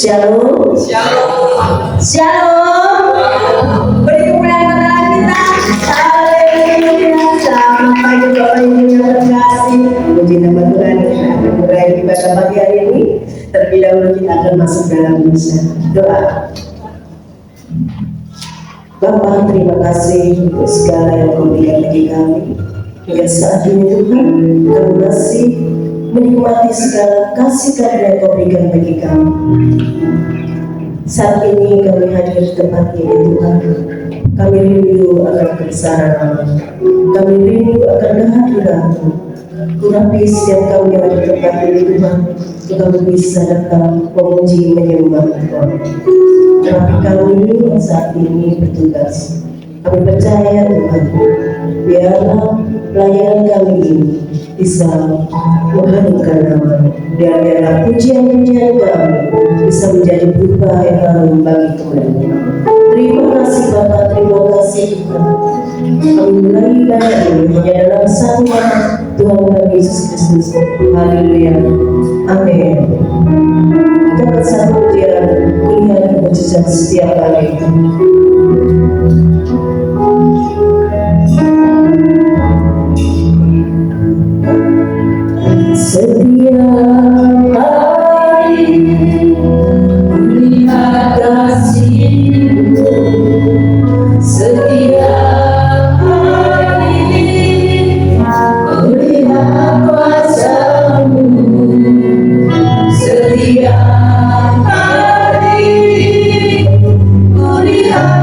Shalom. Shalom. Shalom. Beri kemuliaan kepada kita. Haleluya. Selamat pagi Bapak Ibu yang terkasih. Puji nama Tuhan yang akan mulai ibadah pagi hari ini. Terlebih dahulu kita akan masuk dalam doa. Bapa, terima kasih untuk segala yang Kau berikan bagi kami. Hingga saat ini Tuhan, kami masih menikmati segala kasih karunia yang Kau berikan bagi kami. Saat ini kami hadir di tempat ini Tuhan. Kami rindu akan kebesaran, kami rindu akan kehadiran-Mu. Urapi setiap kami yang ada di tempat ini Tuhan, untuk kami bisa datang memuji menyembah Tuhan. Urapi kami yang saat ini bertugas. Kami percaya Tuhan, biarlah pelayanan kami ini bisa mengharumkan nama-Mu. Biarlah pujian-pujian kami bisa menjadi berubah yang harum bagi Tuhan. Terima kasih Bapa, terima kasih Tuhan. Kami mulai ibadah ini hanya dalam satu nama Tuhan kami Yesus Kristus. Haleluya. Amin. Kita bersama pujian kuliah mujizat setiap hari. Setiap hari melihat kasih-Mu, setiap hari melihat kuasa-Mu, setiap hari melihat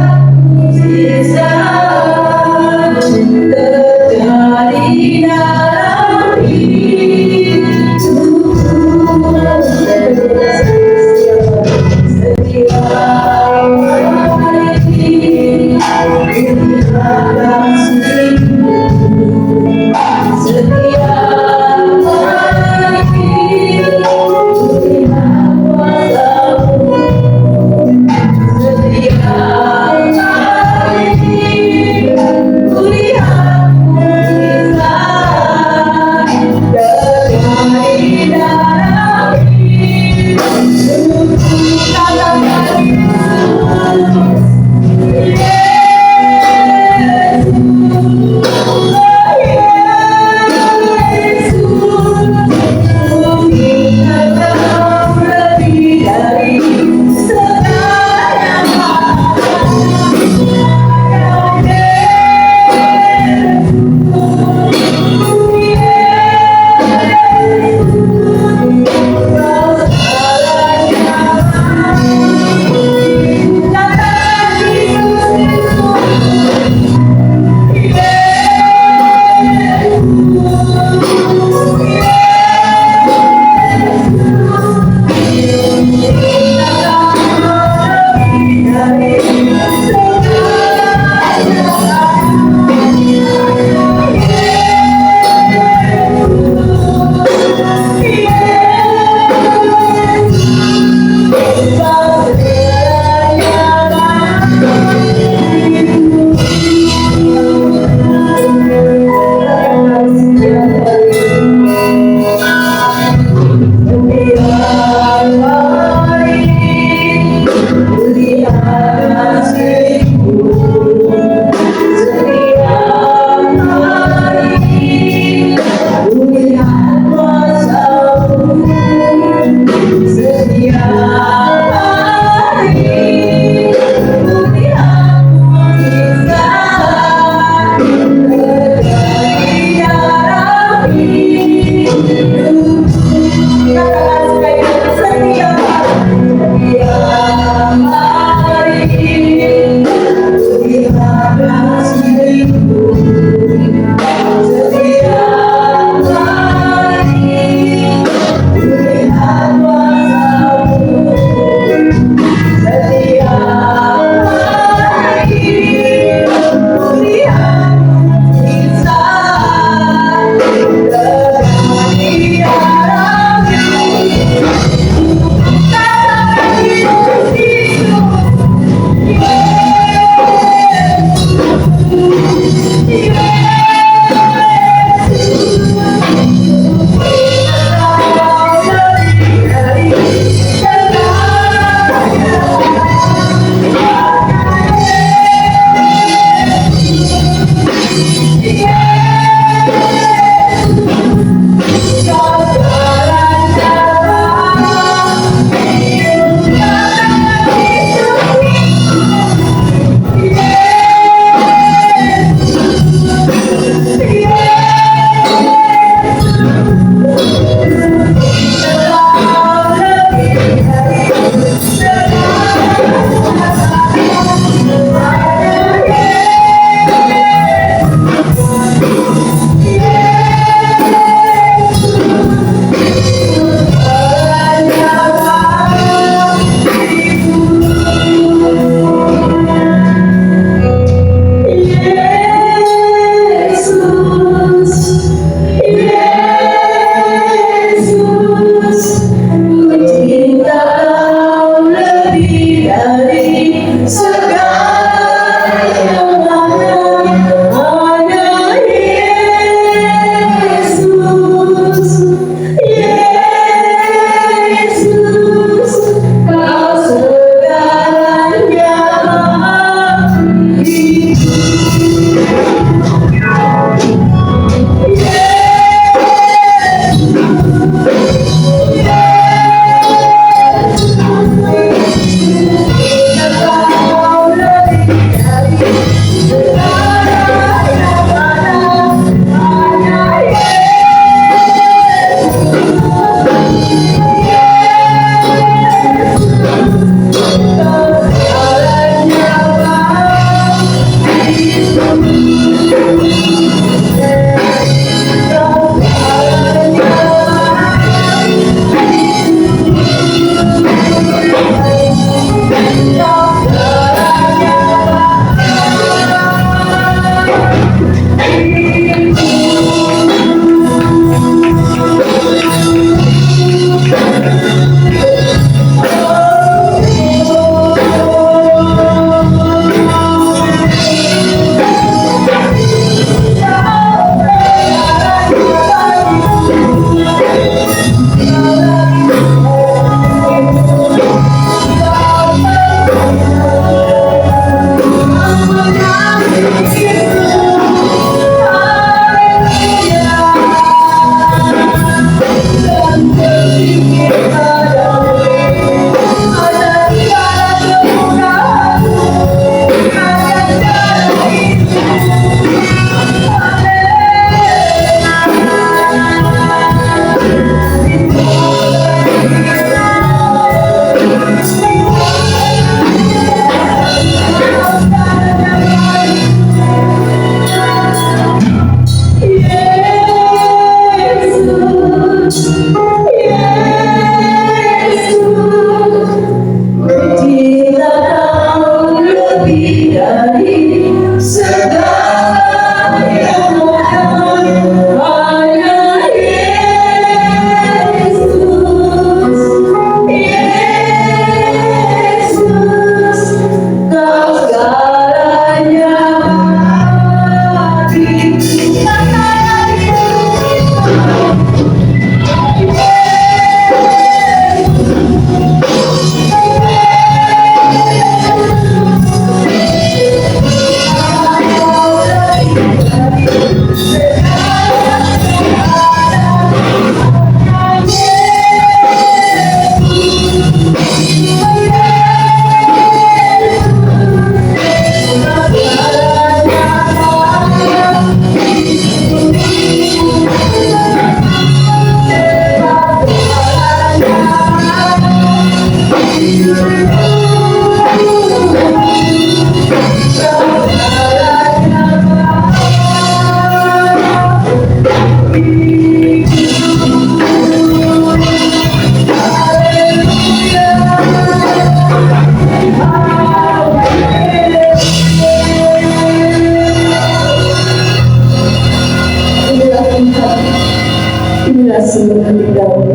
Inilah sungguh daun.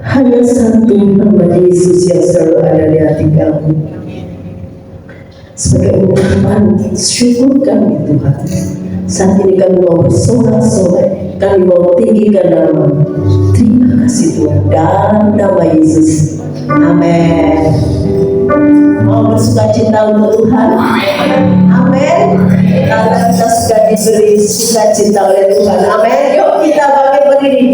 Hanya satu nama Yesus yang selalu ada di hati kami. Sebagai ungkapan syukur kami Tuhan, saat ini kami mau bersorak-sorai, kami mau tinggikan nama. Terima kasih Tuhan, dalam nama Yesus. Amin. Mau bersuka cita untuk Tuhan. Amin. Karena kita sudah diberi sukacita oleh Tuhan. Amin. Yuk kita bangkit berdiri.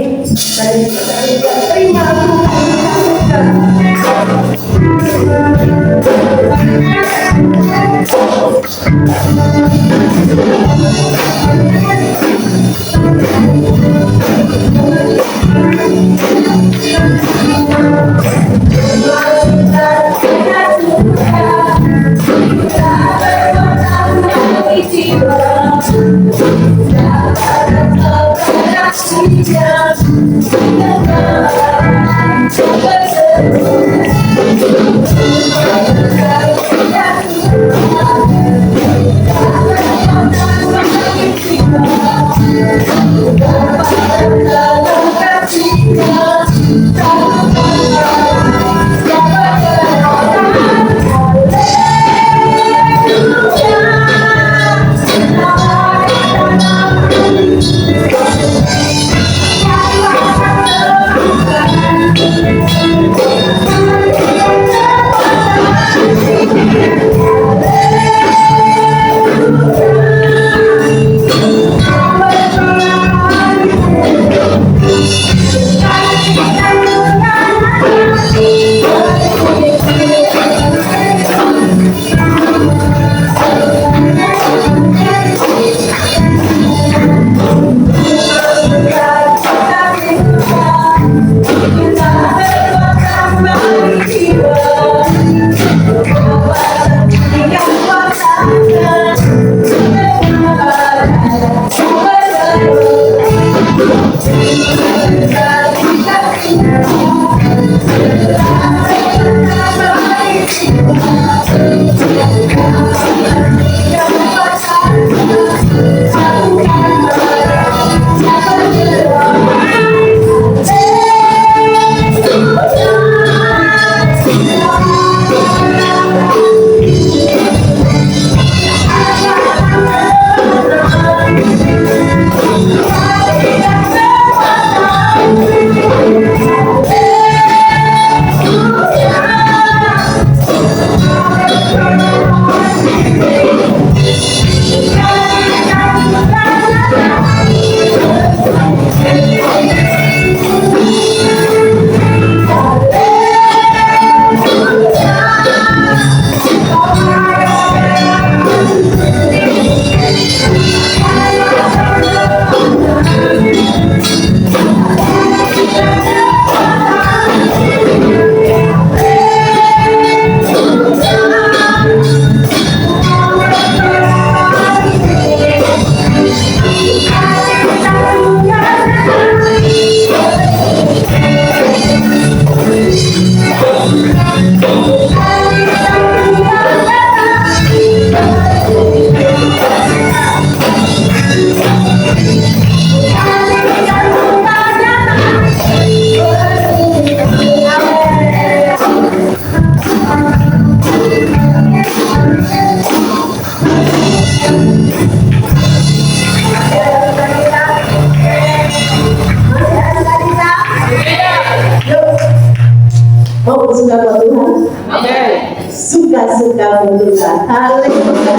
Dan kita terima Tuhan. Mau bersuka buat Tuhan? Amin. Suka-suka buat Tuhan. Haleluya.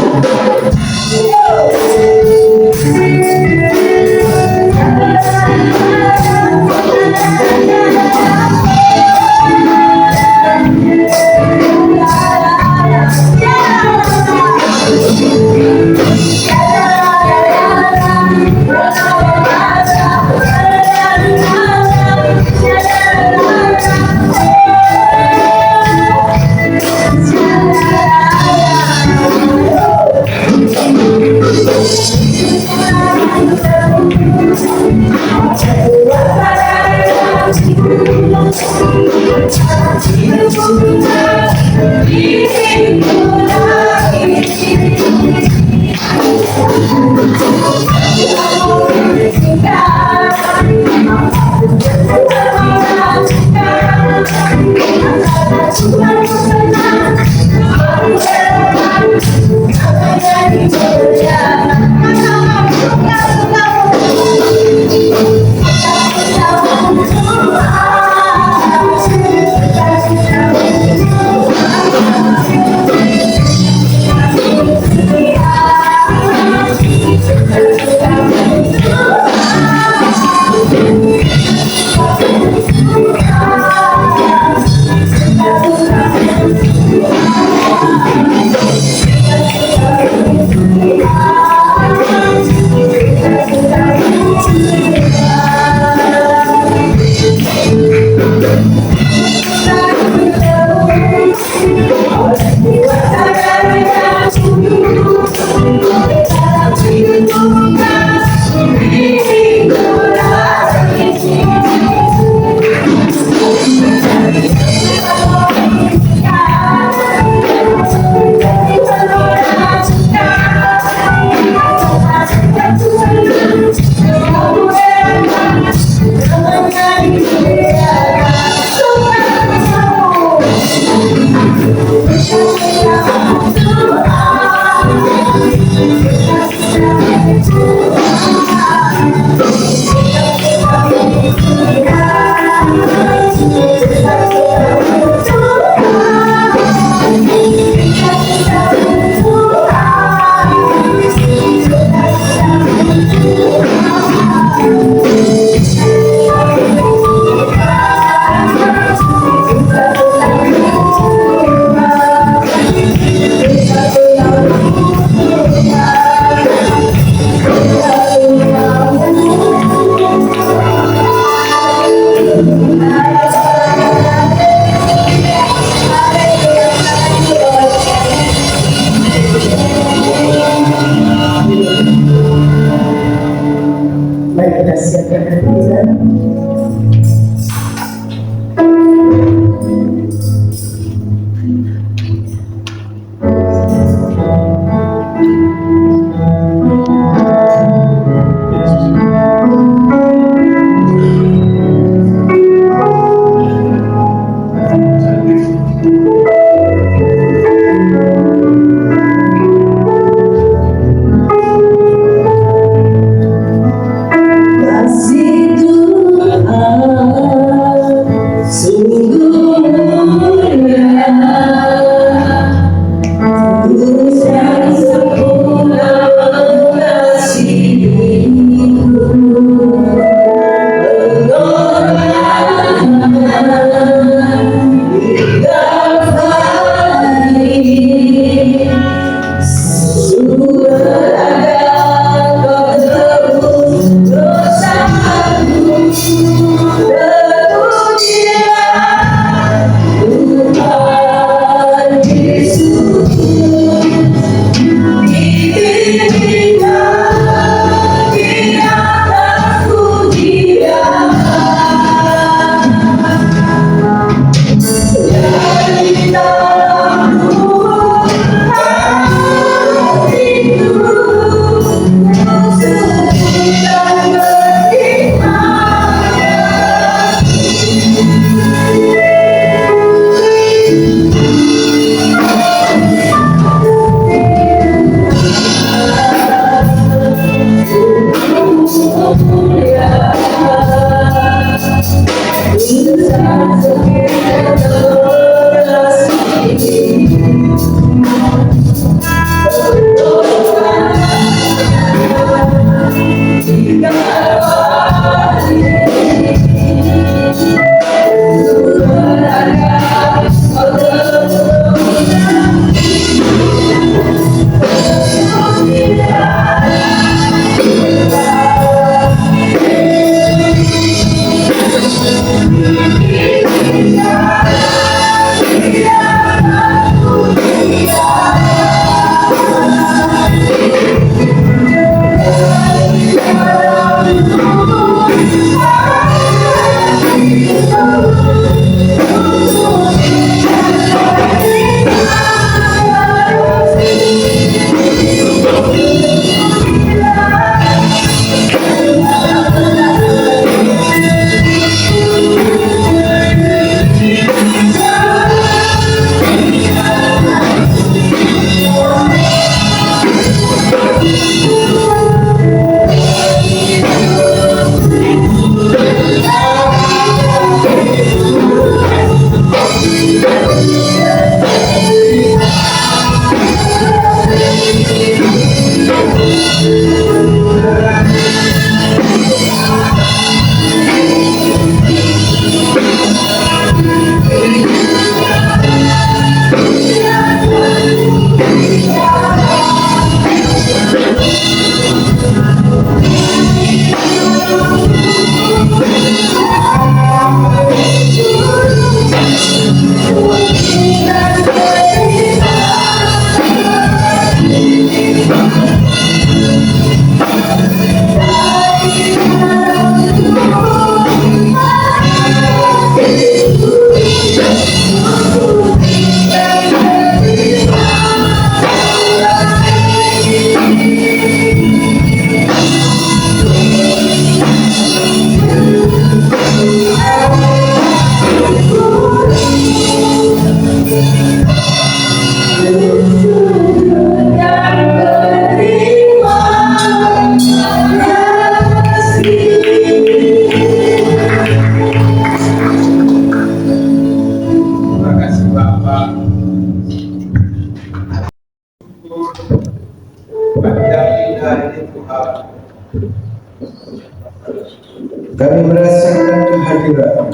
Kami merasakan kehadiran,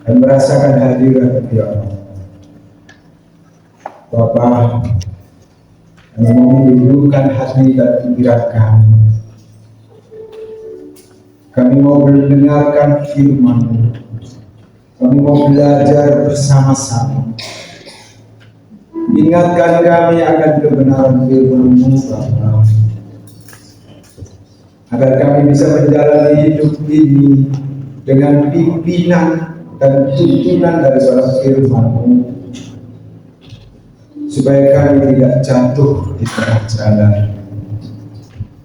kami merasakan hadirat ya Allah. Bapa, kami mau menundukkan hati dan pikiran kami. Kami mau mendengarkan firman-Mu. Kami mau belajar bersama-sama. Ingatkan kami akan kebenaran firman-Mu, Bapa, agar kami bisa menjalani hidup ini dengan pimpinan dan tuntunan dari seorang firman-Mu, supaya kami tidak jatuh di tengah jalan.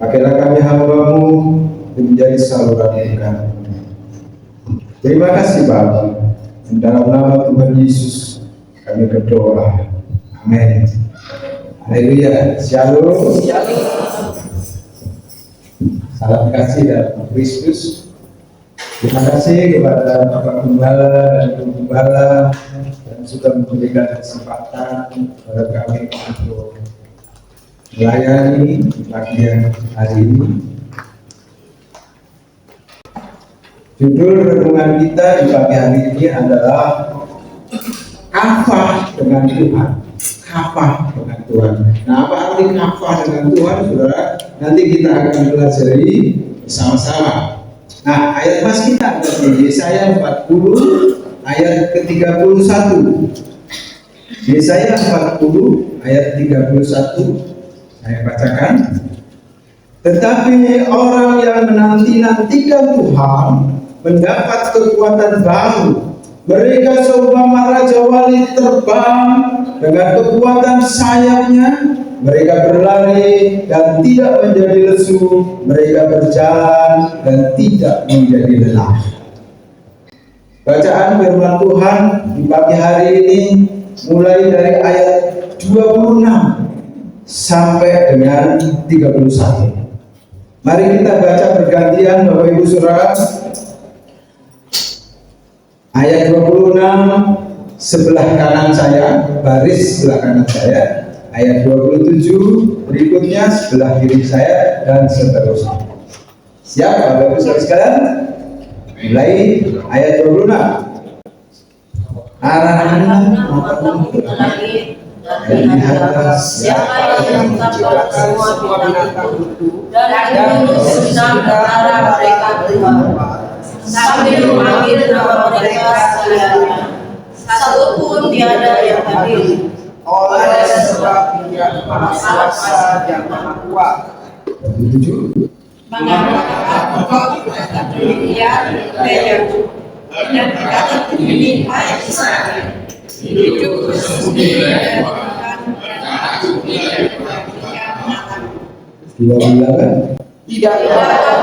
Pakailah kami hamba-Mu menjadi saluran berkat. Terima kasih Bapa. Dalam nama Tuhan Yesus kami berdoa. Amin. Haleluya. Shalom. Salam kasih dalam Kristus. Terima kasih kepada Bapak Gembala dan Ibu Gembala yang sudah memberikan kesempatan kepada kami untuk melayani bagian hari ini. Judul renungan kita di pagi hari ini adalah kafah dengan Tuhan. Kafah dengan Tuhan. Nah, apa arti kafah dengan Tuhan, saudara? Nanti kita akan pelajari bersama-sama. Nah, ayat mas kita ada di Yesaya 40 ayat ke-31. Yesaya 40 ayat 31 saya bacakan. Tetapi orang yang menanti-nantikan Tuhan mendapat kekuatan baru. Mereka seumpama raja wali terbang dengan kekuatan sayapnya. Mereka berlari dan tidak menjadi lesu. Mereka berjalan dan tidak menjadi lelah. Bacaan firman Tuhan di pagi hari ini mulai dari ayat 26 sampai dengan 31. Mari kita baca bergantian Bapak Ibu Saudara. Ayat 26 sebelah kanan saya, baris sebelah kanan saya. Ayat 27 berikutnya sebelah kiri saya, dan seterusnya. Siap Bapak Ibu Saudara sekalian? Mulai ayat 26. Arahan maupun dari atas siapa yang menciptakan semua binatang itu dan bersenang antara mereka berdua sambil memanggil nama mereka sekaliannya, satu pun tiada yang hadir oleh sebab Dia Maha Kuasa dan Maha Kuat. Mengatakan engkau berkata demikian, dan berkata begini, hai Israel, hidup bersembunyi dan tidak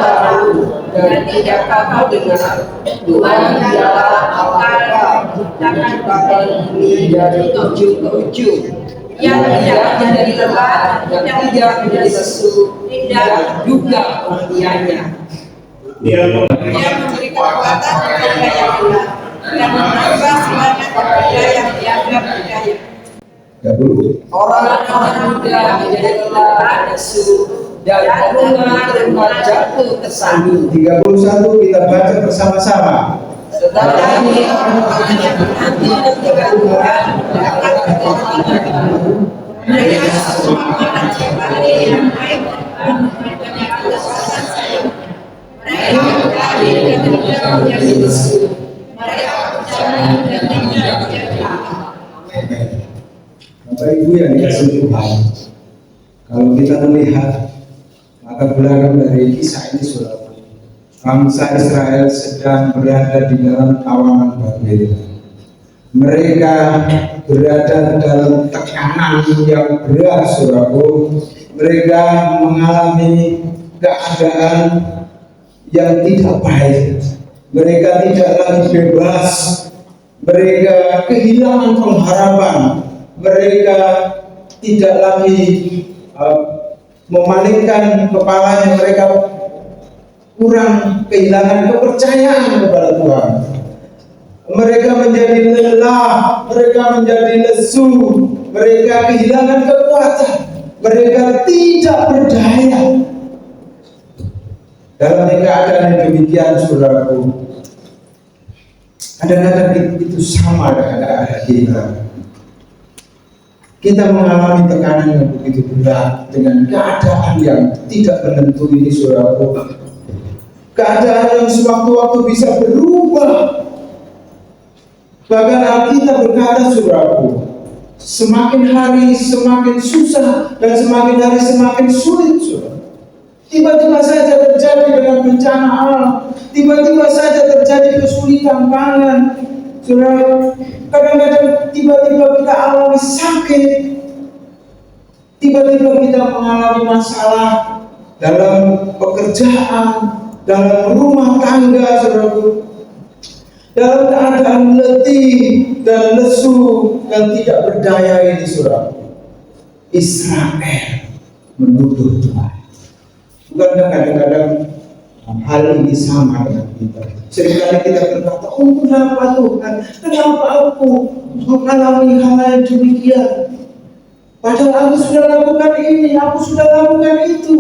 baru dan tidak kamu dengar Tuhan dialah Allah yang menciptakan bumi dari ujung ke ujung, yang tidak menjadi lelah dan tidak menjadi lesu, tidak juga pengertiannya. Dia memberi kekuatan kepada yang lemah dan menambah semangat kepada yang dianggap berdaya. Orang-orang muda menjadi lelah dan lesu, dan rumah jatuh tersandung. 31 kita baca bersama-sama. Tetapi orang-orang yang menanti ketika Tuhan dapat kebenaran. Mereka semua akan kembali yang baik dan menyatakan kesalahan saya. Mereka kembali dan tidak menjadi musuh. Mereka berjalan dan tidak menjadi apa. Bapak Ibu yang dikasih Tuhan, kalau kita melihat maka belakang dari kisah ini saudara, bangsa Israel sedang berada di dalam tawanan Babel. Mereka berada dalam tekanan yang berat, saudaraku. Mereka mengalami keadaan yang tidak baik. Mereka tidak lagi bebas. Mereka kehilangan pengharapan. Mereka tidak lagi memalingkan kepalanya. Mereka kurang kehilangan kepercayaan kepada Tuhan. Mereka menjadi lelah, mereka menjadi lesu, mereka kehilangan kekuatan, mereka tidak berdaya. Dalam keadaan yang demikian, saudaraku, kadang-kadang itu sama dengan keadaan kita. Kita mengalami tekanan yang begitu berat dengan keadaan yang tidak menentu ini, saudaraku. Keadaan yang sewaktu-waktu bisa berubah. Bahkan Alkitab berkata, saudaraku, semakin hari semakin susah dan semakin hari semakin sulit, saudara. Tiba-tiba saja terjadi dengan bencana alam, tiba-tiba saja terjadi kesulitan pangan, saudara. Kadang-kadang tiba-tiba kita alami sakit, tiba-tiba kita mengalami masalah dalam pekerjaan, dalam rumah tangga, saudaraku. Dalam keadaan letih dan lesu dan tidak berdaya ini, saudara, Israel menuduh Tuhan. Bukankah kadang-kadang hal ini sama dengan kita? Seringkali kita berkata, oh kenapa Tuhan? Kenapa aku mengalami hal yang demikian? Padahal aku sudah lakukan ini, aku sudah lakukan itu.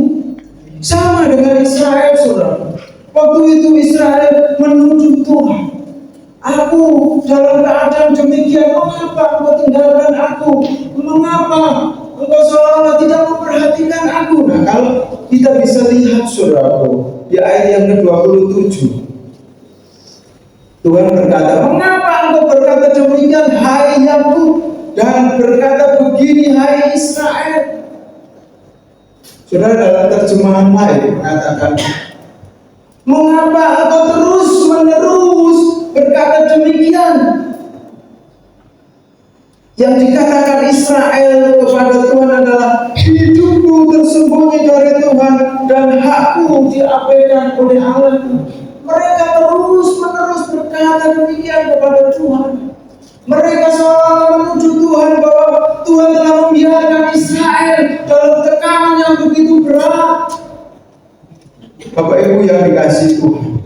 Sama dengan Israel, saudara. Waktu itu Israel menuduh Tuhan. Aku dalam keadaan demikian, mengapa engkau tinggalkan aku? Mengapa engkau seolah-olah tidak memperhatikan aku? Nah, kalau kita bisa lihat, saudaraku, di ayat yang ke-27, Tuhan berkata, mengapa engkau berkata demikian, hai Yakub, dan berkata begini, hai Israel? Saudara, dalam terjemahan lain mengatakan, mengapa engkau terus-menerus berkata demikian? Yang dikatakan Israel kepada Tuhan adalah, hidupku tersembunyi dari Tuhan dan hakku diabaikan oleh Allahku. Mereka terus-menerus berkata demikian kepada Tuhan. Mereka seolah menuduh Tuhan bahwa Tuhan telah membiarkan Israel dalam tekanan yang begitu berat. Bapak Ibu yang dikasihi Tuhan,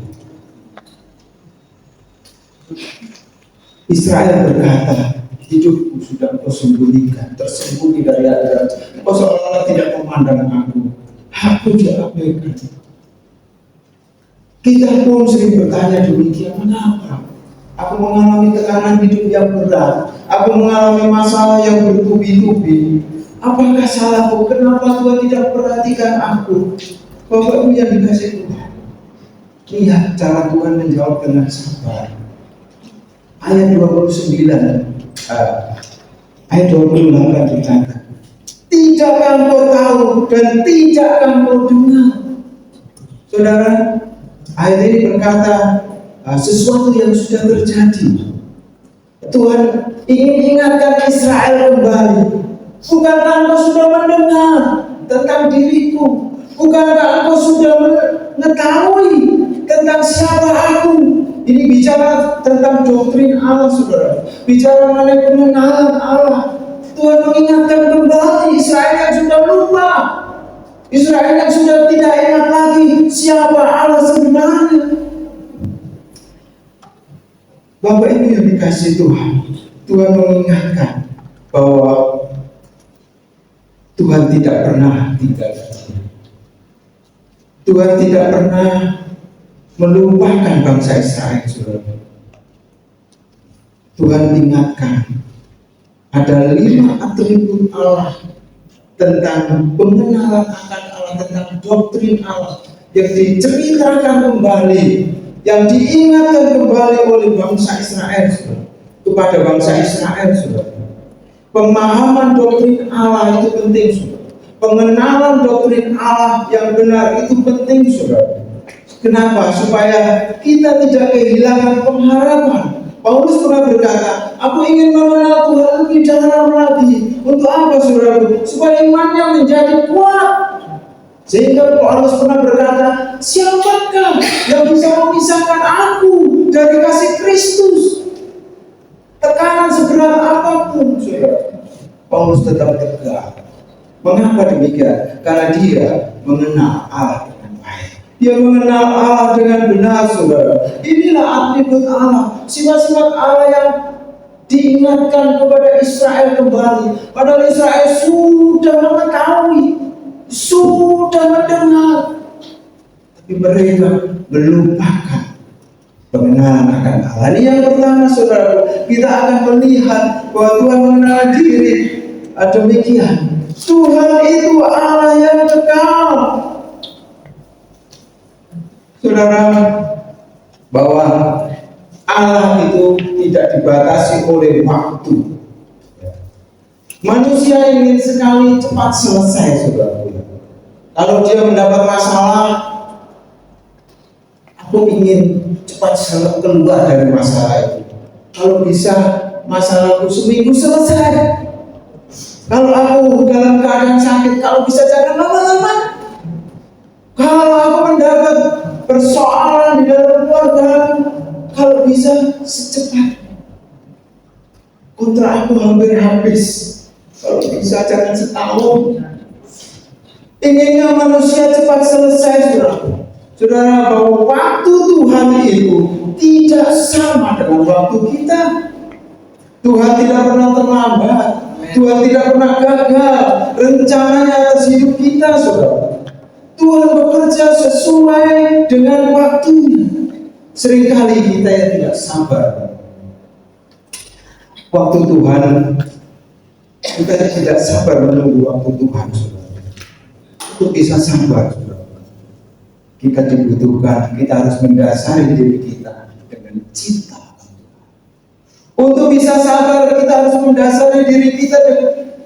Israel berkata, hidupku sudah engkau sembunyikan, tersembunyi dari hadapan. Engkau seolah-olah tidak memandang aku diabaikan. Kita pun sering bertanya demikian, mengapa? Aku mengalami tekanan hidup yang berat, aku mengalami masalah yang bertubi-tubi. Apakah salahku? Kenapa Tuhan tidak perhatikan aku? Bapak Ibu yang dikasihi Tuhan, lihat cara Tuhan menjawab dengan sabar. Ayat 29, ayat 28 berkata, tidakkah engkau tahu dan tidakkah engkau dengar? Saudara, ayat ini berkata sesuatu yang sudah terjadi. Tuhan ingin ingatkan Israel kembali. Bukankah engkau sudah mendengar tentang diriku? Bukankah engkau sudah mengetahui tentang siapa aku? Ini bicara tentang doktrin Allah, saudara. Bicara mengenai pengenalan Allah. Tuhan mengingatkan kembali Israel yang sudah lupa, Israel yang sudah tidak ingat lagi siapa Allah sebenarnya. Bapak Ibu yang dikasihi Tuhan, Tuhan mengingatkan bahwa Tuhan tidak pernah tinggal. Tuhan tidak pernah melupakan bangsa Israel, saudara. Tuhan ingatkan ada 5 atribut Allah tentang pengenalan akan Allah, tentang doktrin Allah yang diceritakan kembali, yang diingatkan kembali oleh bangsa Israel kepada bangsa Israel. Pemahaman doktrin Allah itu penting, saudara. Pengenalan doktrin Allah yang benar itu penting, saudara. Kenapa? Supaya kita tidak kehilangan pengharapan. Paulus pernah berkata, aku ingin mengenal Tuhan lebih dalam lagi. Untuk apa, saudara? Supaya imannya menjadi kuat. Sehingga Paulus pernah berkata, siapakah yang bisa memisahkan aku dari kasih Kristus? Tekanan seberat apapun, saudara, Paulus tetap tegak. Mengapa demikian? Karena dia mengenal Allah dengan baik. Dia mengenal Allah dengan benar, saudara. Inilah atribut Allah, sifat-sifat Allah yang diingatkan kepada Israel kembali. Padahal Israel sudah mengetahui, sudah mendengar, tapi mereka melupakan pengenalan akan Allah. Ini yang pertama, saudara. Kita akan melihat bahwa Tuhan mengenal diri. Demikian, Tuhan itu Allah yang kekal. Saudara, bahwa Allah itu tidak dibatasi oleh waktu. Manusia ingin sekali cepat selesai, saudara. Kalau dia mendapat masalah, aku ingin cepat keluar dari masalah itu. Kalau bisa masalahku seminggu selesai. Kalau aku dalam keadaan sakit, kalau bisa jangan lama-lama. Kalau aku mendapat persoalan di dalam keluarga, kalau bisa secepat. Kontrak aku hampir habis, kalau bisa jangan setahun. Inginnya manusia cepat selesai, saudara. Saudara, bahwa waktu Tuhan itu tidak sama dengan waktu kita. Tuhan tidak pernah terlambat. Tuhan tidak pernah gagal rencananya atas hidup kita, saudara. Tuhan bekerja sesuai dengan waktunya. Seringkali kita yang tidak sabar. Waktu Tuhan, kita tidak sabar menunggu waktu Tuhan, saudara. Untuk bisa sabar, saudara, kita dibutuhkan, kita harus mendasari diri kita dengan cinta. Untuk bisa sabar, kita harus mendasari diri kita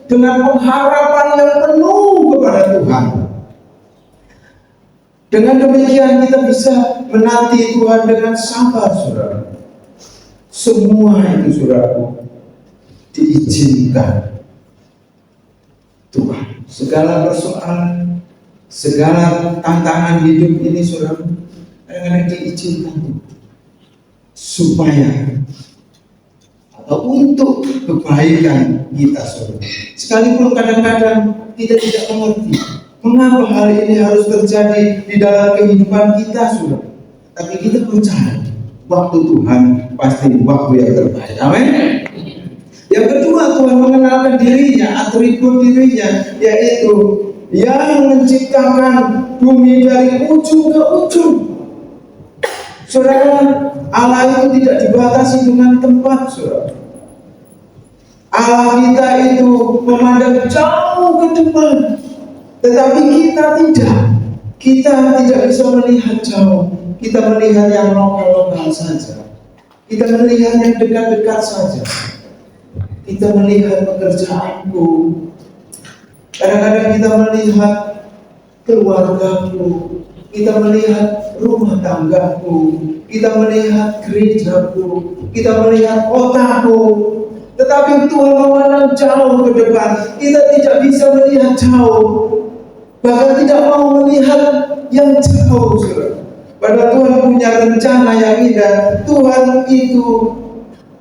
dengan pengharapan yang penuh kepada Tuhan. Dengan demikian kita bisa menanti Tuhan dengan sabar, saudara. Semua itu, saudaraku, diizinkan Tuhan. Segala persoalan, segala tantangan hidup ini, saudara, kadang-kadang diizinkan Tuhan. Supaya atau untuk kebaikan kita, saudara. Sekalipun kadang-kadang kita tidak mengerti mengapa hal ini harus terjadi di dalam kehidupan kita, saudara. Tapi kita percaya waktu Tuhan pasti waktu yang terbaik. Amin. Yang kedua, Tuhan mengenalkan dirinya, atribut dirinya, yaitu yang menciptakan bumi dari ujung ke ujung. Saudara, Allah itu tidak dibatasi dengan tempat, saudara. Allah kita itu memandang jauh ke depan, tetapi kita tidak. Kita tidak bisa melihat jauh. Kita melihat yang lokal-lokal saja. Kita melihat yang dekat-dekat saja. Kita melihat pekerjaanku. Kadang-kadang kita melihat keluargaku. Kita melihat rumah tanggaku. Kita melihat gerejaku. Kita melihat kotaku. Tetapi Tuhan memandang jauh ke depan. Kita tidak bisa melihat jauh. Bahkan tidak mau melihat yang jauh, saudara. Padahal Tuhan punya rencana yang indah. Tuhan itu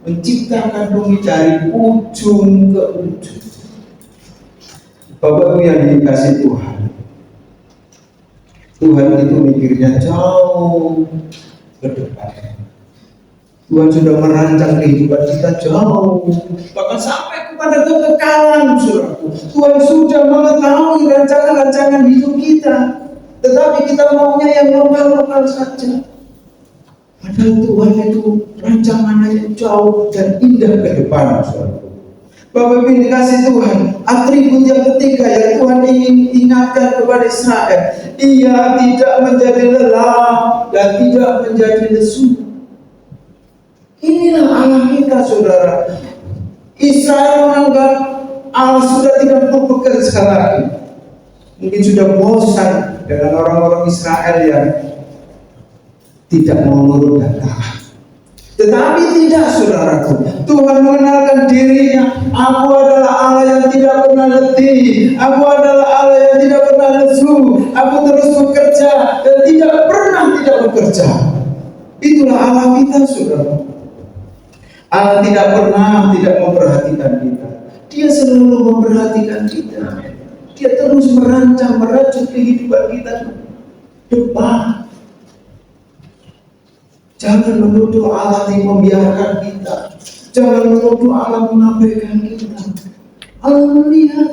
menciptakan bumi dari ujung ke ujung. Bapak-Ibu yang dikasih Tuhan, Tuhan itu mikirnya jauh ke depan. Tuhan sudah merancang kehidupan kita jauh, bahkan sampai kepada kekekalan, saudaraku. Tuhan sudah mengetahui rancangan-rancangan hidup kita, tetapi kita maunya yang lokal-lokal saja. Padahal Tuhan itu rancangannya jauh dan indah ke depan, saudara. Bapak Ibu dikasih Tuhan, atribut yang ketiga yang Tuhan ingin ingatkan kepada Israel, ia tidak menjadi lelah dan tidak menjadi lesu. Inilah Allah kita, saudara. Israel menganggap Allah sudah tidak mau bekerja lagi. Mungkin sudah bosan dengan orang-orang Israel yang tidak mau nurut dan taat. Tetapi tidak, saudaraku. Tuhan mengenalkan dirinya. Aku adalah Allah yang tidak pernah letih. Aku adalah Allah yang tidak pernah lesu. Aku terus bekerja dan tidak pernah tidak bekerja. Itulah Allah kita, saudara. Allah tidak pernah tidak memperhatikan kita. Dia selalu memperhatikan kita. Dia terus merancang, merajut kehidupan kita depan. Jangan menuduh Allah yang membiarkan kita. Jangan menuduh Allah mengabaikan kita. Allah melihat,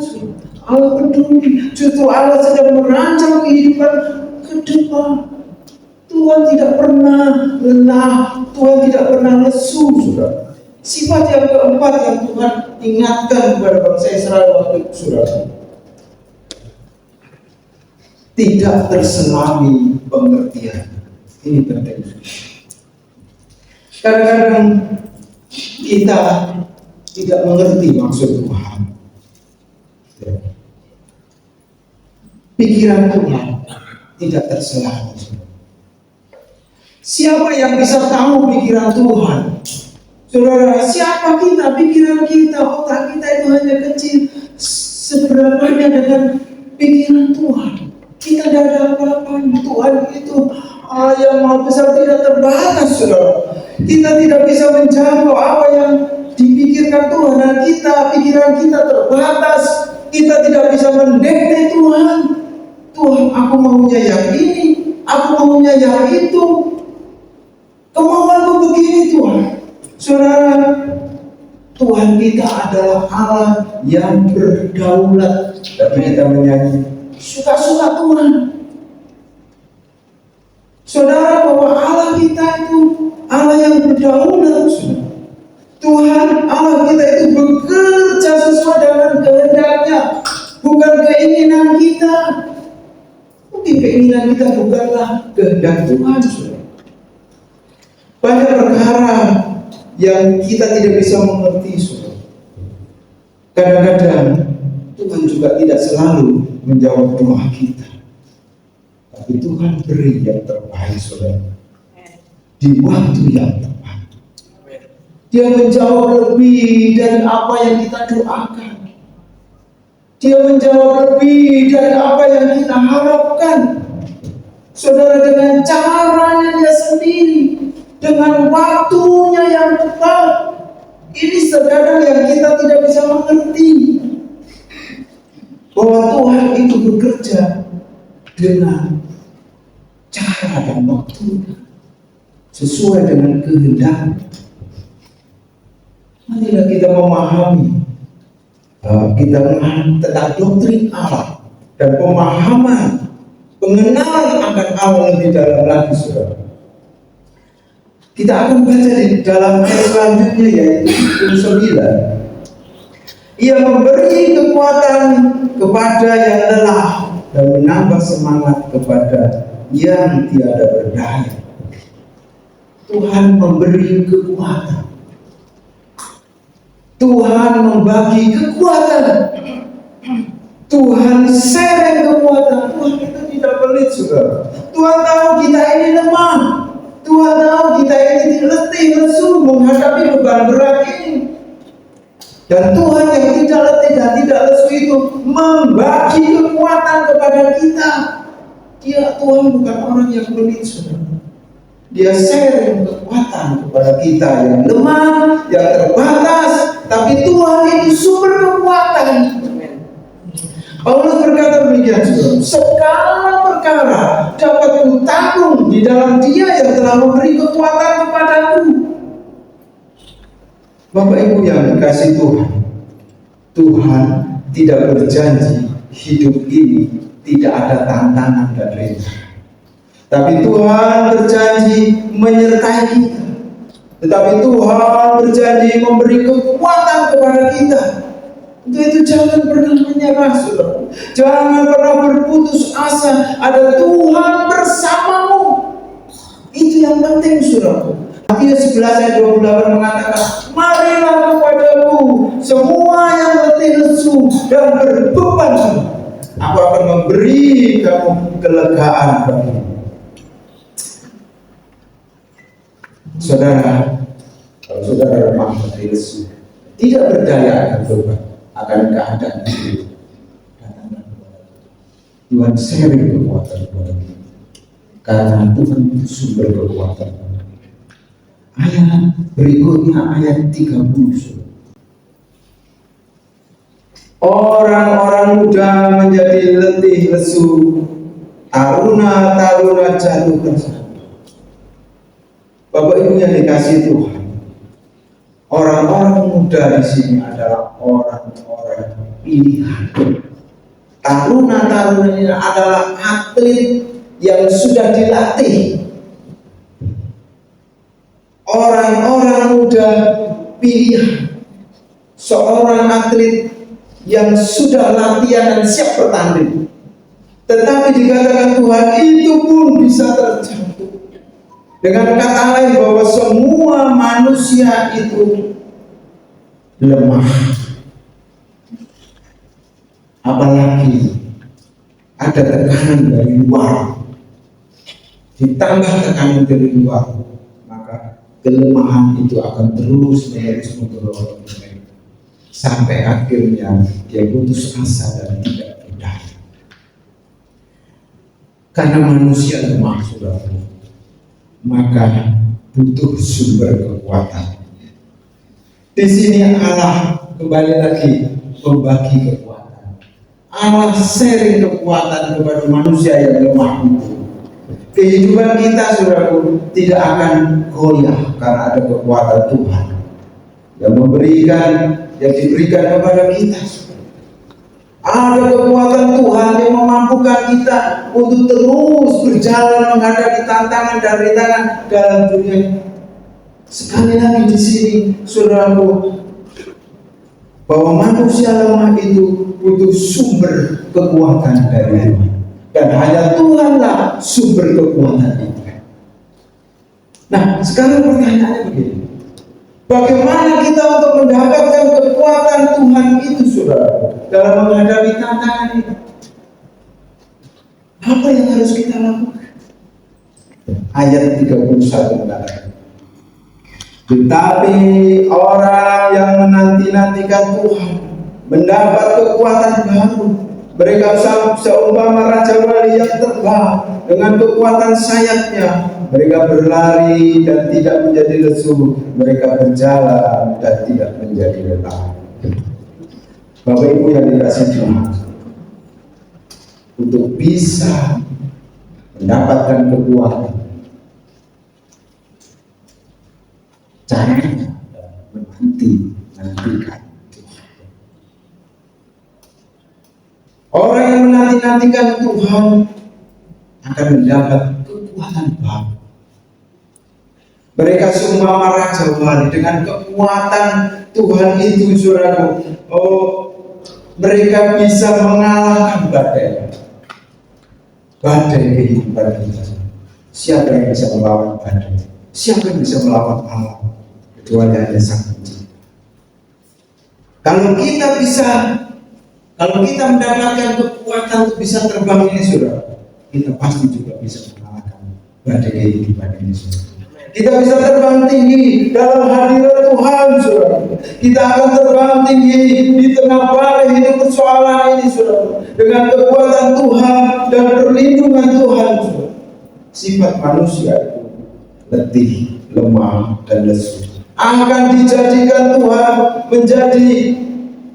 Allah peduli. Justru Allah sedang merancang kehidupan ke depan. Tuhan tidak pernah lelah. Tuhan tidak pernah lesu, saudara. Sifat yang keempat yang Tuhan ingatkan kepada bangsa Israel waktu itu, saudara, tidak terselami pengertian. Ini penting. Kadang-kadang kita tidak mengerti maksud Tuhan. Pikiran Tuhan tidak terselami. Siapa yang bisa tahu pikiran Tuhan? Saudara, siapa kita? Pikiran kita, otak kita itu hanya kecil. Seberapanya dengan pikiran Tuhan? Kita tidak ada apa-apanya. Tuhan itu Allah yang Maha Besar, tidak terbatas, saudara. Kita tidak bisa menjangkau apa yang dipikirkan Tuhan, dan pikiran kita terbatas. Kita tidak bisa mendekati Tuhan. Tuhan, aku maunya yang ini, aku maunya yang itu. Kemauanku begini, Tuhan. Saudara, Tuhan kita adalah Allah yang berdaulat. Tapi kita menyanyi suka-suka Tuhan. Saudara, bahwa Allah kita itu Allah yang berdaulat. Tuhan Allah kita itu bekerja sesuai dengan kehendaknya, bukan keinginan kita. Mungkin keinginan kita bukanlah kehendak Tuhan, saudara. Banyak perkara yang kita tidak bisa mengerti, saudara. Kadang-kadang Tuhan juga tidak selalu menjawab doa kita. Tapi Tuhan beri yang terbaik, saudara, di waktu yang tepat. Dia menjawab lebih dari apa yang kita doakan. Dia menjawab lebih dari apa yang kita harapkan. Saudara, dengan caranya Dia sendiri, dengan waktunya yang tepat. Ini terkadang yang kita tidak bisa mengerti, bahwa Tuhan itu bekerja dengan cara dan waktu sesuai dengan kehendak. Marilah kita memahami, kita memahami tentang doktrin Allah dan pemahaman, pengenalan akan Allah lebih dalam lagi, saudara. Kita akan baca di dalam ayat selanjutnya, yaitu 9. Ia memberi kekuatan kepada yang lelah dan menambah semangat kepada yang tiada berdaya. Tuhan memberi kekuatan. Tuhan membagi kekuatan. Tuhan share kekuatan. Tuhan itu tidak pelit, saudara. Tuhan tahu kita ini lemah. Tuhan tahu kita ini letih, lesu menghadapi beban berat ini. Dan Tuhan yang tidak letih dan tidak lesu itu membagi kekuatan kepada kita. Tuhan bukan orang yang pelit, saudara. Dia share kekuatan kepada kita yang lemah, yang terbatas. Tapi Tuhan itu sumber kekuatan. Paulus berkata demikian, saudara. Segala perkara dapat kutanggung di dalam Dia yang telah memberi kekuatan kepadaku. Bapak Ibu yang dikasihi Tuhan, Tuhan tidak berjanji hidup ini tidak ada tantangan dan rintangan. Tapi Tuhan berjanji menyertai kita. Tetapi Tuhan berjanji memberi kekuatan kepada kita. Untuk itu jangan pernah menyerah, saudara. Jangan pernah berputus asa. Ada Tuhan bersamamu. Itu yang penting, saudara. Matius 11 ayat 28 mengatakan, marilah kepadaku semua yang letih lesu dan berbeban, aku akan memberi kamu kelegaan bagimu. Saudara, kalau saudara lemah letih lesu, tidak berdaya akan beban, akan keadaan itu, datanglah kepada Tuhan, sharing kekuatan kepada kita, karena Tuhan itu sumber kekuatan. Ayat berikutnya ayat 30. Orang-orang muda menjadi letih lesu, taruna-taruna jatuh tersesat. Bapak Ibu yang dikasihi Tuhan, orang-orang muda di sini adalah orang-orang pilihan. Taruna-taruna ini adalah atlet yang sudah dilatih. Orang-orang muda pilihan, seorang atlet yang sudah latihan dan siap bertanding. Tetapi dikatakan Tuhan itu pun bisa terjatuh. Dengan kata lain bahwa semua manusia itu lemah. Apalagi ada tekanan dari luar, ditambah tekanan dari luar, maka kelemahan itu akan terus menerus mendorong mereka sampai akhirnya dia putus asa dan tidak berdaya. Karena manusia lemah, saudara, maka butuh sumber kekuatan. Di sini Allah kembali lagi membagi kekuatan. Allah sharing kekuatan kepada manusia yang lemah itu. Kehidupan kita, saudaraku, tidak akan goyah karena ada kekuatan Tuhan yang memberikan, yang diberikan kepada kita. Ada kekuatan Tuhan yang memampukan kita untuk terus berjalan menghadapi tantangan dan rintangan dalam dunia. Sekali lagi di sini, saudaraku, bahwa manusia lemah itu butuh sumber kekuatan dari Tuhan. Dan hanya Tuhanlah sumber kekuatan itu. Nah, sekarang pertanyaannya begini. Bagaimana kita untuk mendapatkan kekuatan Tuhan itu, saudara, dalam menghadapi tantangan ini? Apa yang harus kita lakukan? Ayat 31 mengatakan, tetapi orang yang menanti-nantikan Tuhan mendapat kekuatan baru. Mereka seumpama raja wali yang terbang dengan kekuatan sayapnya. Mereka berlari dan tidak menjadi lesu. Mereka berjalan dan tidak menjadi lelah. Bapak Ibu yang dikasihi Tuhan, untuk bisa mendapatkan kekuatan, caranya menanti-nantikan. Orang yang menanti-nantikan Tuhan akan mendapat kekuatan baru. Mereka seumpama raja wali dengan kekuatan Tuhan itu, saudaraku. Mereka bisa mengalahkan badai. Badai kehidupan kita. Siapa yang bisa melawan badai? Siapa yang bisa melawan alam? Kecuali hanya Sang Pencipta. Kalau kita mendapatkan kekuatan untuk bisa terbang ini, saudara, kita pasti juga bisa mengalahkan badai kehidupan ini, saudara. Kita bisa terbang tinggi dalam hadirat Tuhan, saudara. Kita akan terbang tinggi di tengah badai hidup persoalan ini, saudara, dengan kekuatan Tuhan dan perlindungan Tuhan, saudara. Sifat manusia itu letih, lemah, dan lesu akan dijadikan Tuhan menjadi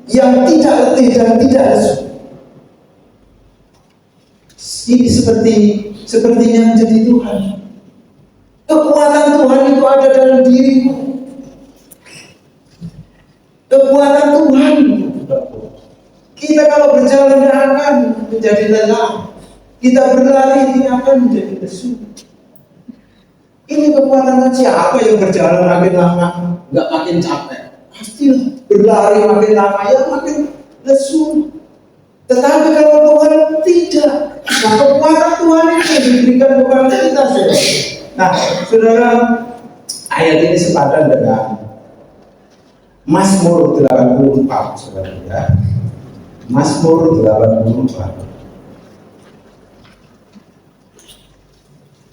yang tidak letih dan tidak lesu. Ini sepertinya menjadi Tuhan. Kekuatan Tuhan itu ada dalam dirimu. Kekuatan Tuhan. Kita kalau berjalan tidak akan menjadi lelah. Kita berlari ini akan menjadi lesu. Ini kekuatan siapa yang berjalan makin lama nggak makin capek? Pastilah berlari makin lama ya makin lesu. Tetapi kalau Tuhan tidak, nah kekuatan Tuhan itu diberikan kepada kita, saudara. Nah, saudara, ayat ini sepadan dengan Mazmur 84, saudara ya. Mazmur 84.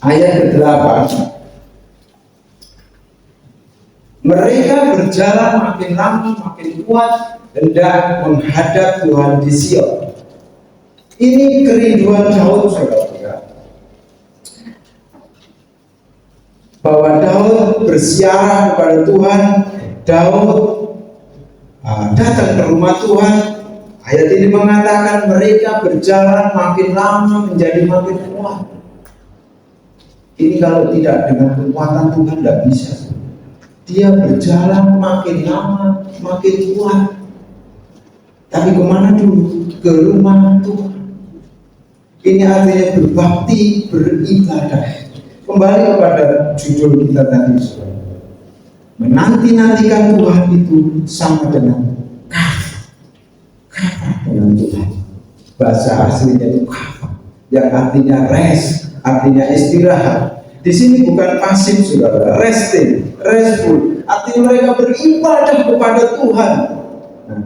Ayat ke-8. Mereka berjalan makin lama makin kuat hendak menghadap Tuhan di Sion. Ini kerinduan Daud, saudara. Bahwa Daud bersiarah kepada Tuhan, Daud datang ke rumah Tuhan. Ayat ini mengatakan mereka berjalan makin lama menjadi makin kuat. Ini kalau tidak dengan kekuatan Tuhan tidak bisa. Dia berjalan makin lama makin kuat. Tapi kemana dulu? Ke rumah Tuhan. Ini artinya berbakti, beribadah. Kembali kepada judul kita tadi, menanti-nantikan Tuhan itu sama dengan kafah dengan Tuhan. Bahasa aslinya itu kafah, yang artinya rest, artinya istirahat. Di sini bukan pasif, saudara, resting, restful. Artinya mereka beribadah kepada Tuhan.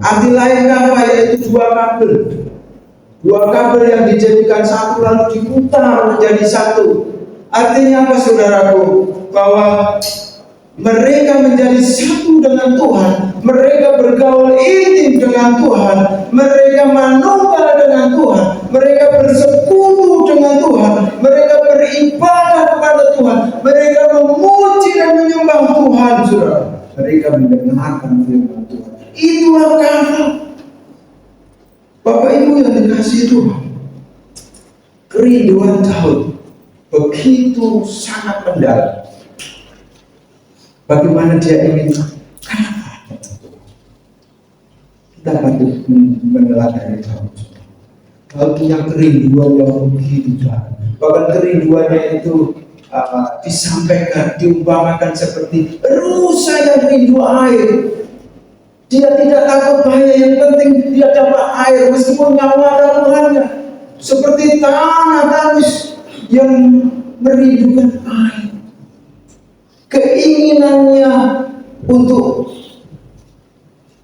Arti lain kafah yaitu dua kabel yang dijadikan satu lalu diputar menjadi satu. Artinya apa, saudaraku? Bahwa mereka menjadi satu dengan Tuhan, mereka bergaul intim dengan Tuhan, mereka manunggal dengan Tuhan, mereka bersekutu dengan Tuhan, mereka beribadah kepada Tuhan, mereka memuji dan menyembah Tuhan, saudara. Mereka mendengarkan firman Tuhan. Itulah kafah. Bapak Ibu yang dikasihi Tuhan, kerinduan Daud begitu sangat mendalam. Bagaimana dia ingin kafah. Kita patut meneladani Daud. Daud punya kerinduan yang begitu dalam. Bahkan kerinduannya itu disampaikan, diumpamakan seperti rusa yang rindu air. Dia tidak takut bahaya, yang penting dia dapat air meskipun nyawa taruhannya. Seperti tanah tandus yang merindukan air. Keinginannya untuk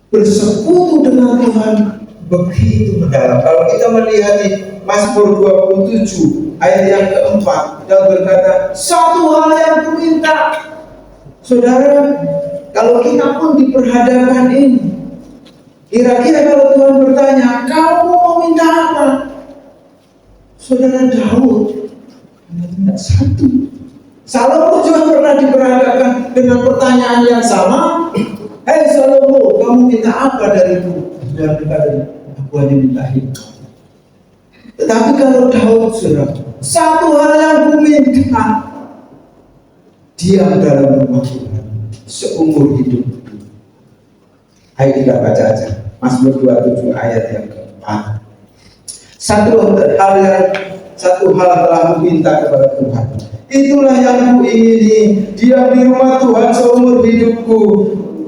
bersekutu dengan Tuhan begitu mendalam. Kalau kita melihat di Mazmur 27 ayat yang keempat, dan berkata, satu hal yang kuminta. Saudara, kalau kita pun diperhadapkan ini, kira-kira kalau Tuhan bertanya, kamu mau minta apa? Saudara, Daud tidak satu. Salomo juga pernah diperhadapkan dengan pertanyaan yang sama. Hei Salomo, kamu minta apa dariku? Tuhan berkata, aku hanya minta hidup. Tetapi kalau Daud, saudara, satu hal yang kuminta, diam dalam rumah Tuhan seumur hidup. Ayo kita baca aja Mazmur 27 ayat yang keempat. Satu hal telah kuminta kepada Tuhan, itulah yang kuingini, diam di rumah Tuhan seumur hidupku,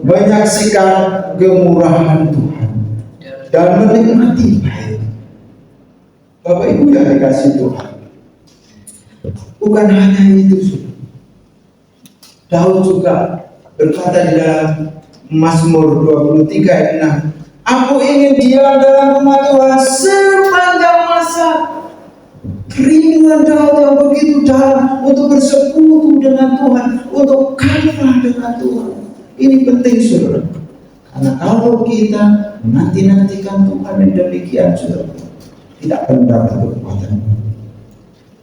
menyaksikan kemurahan Tuhan dan menikmati baik. Bapak Ibu yang dikasih Tuhan, bukan hanya itu, Daud juga berkata di dalam Mazmur 23 ayat 6, aku ingin diam dalam rumah Tuhan sepanjang masa. Kerinduan Daud yang begitu dalam untuk bersekutu dengan Tuhan, untuk kafah dengan Tuhan. Ini penting, saudara. Karena kalau kita nanti-nantikan Tuhan yang demikian, saudara, tidak akan dapat kekuatan.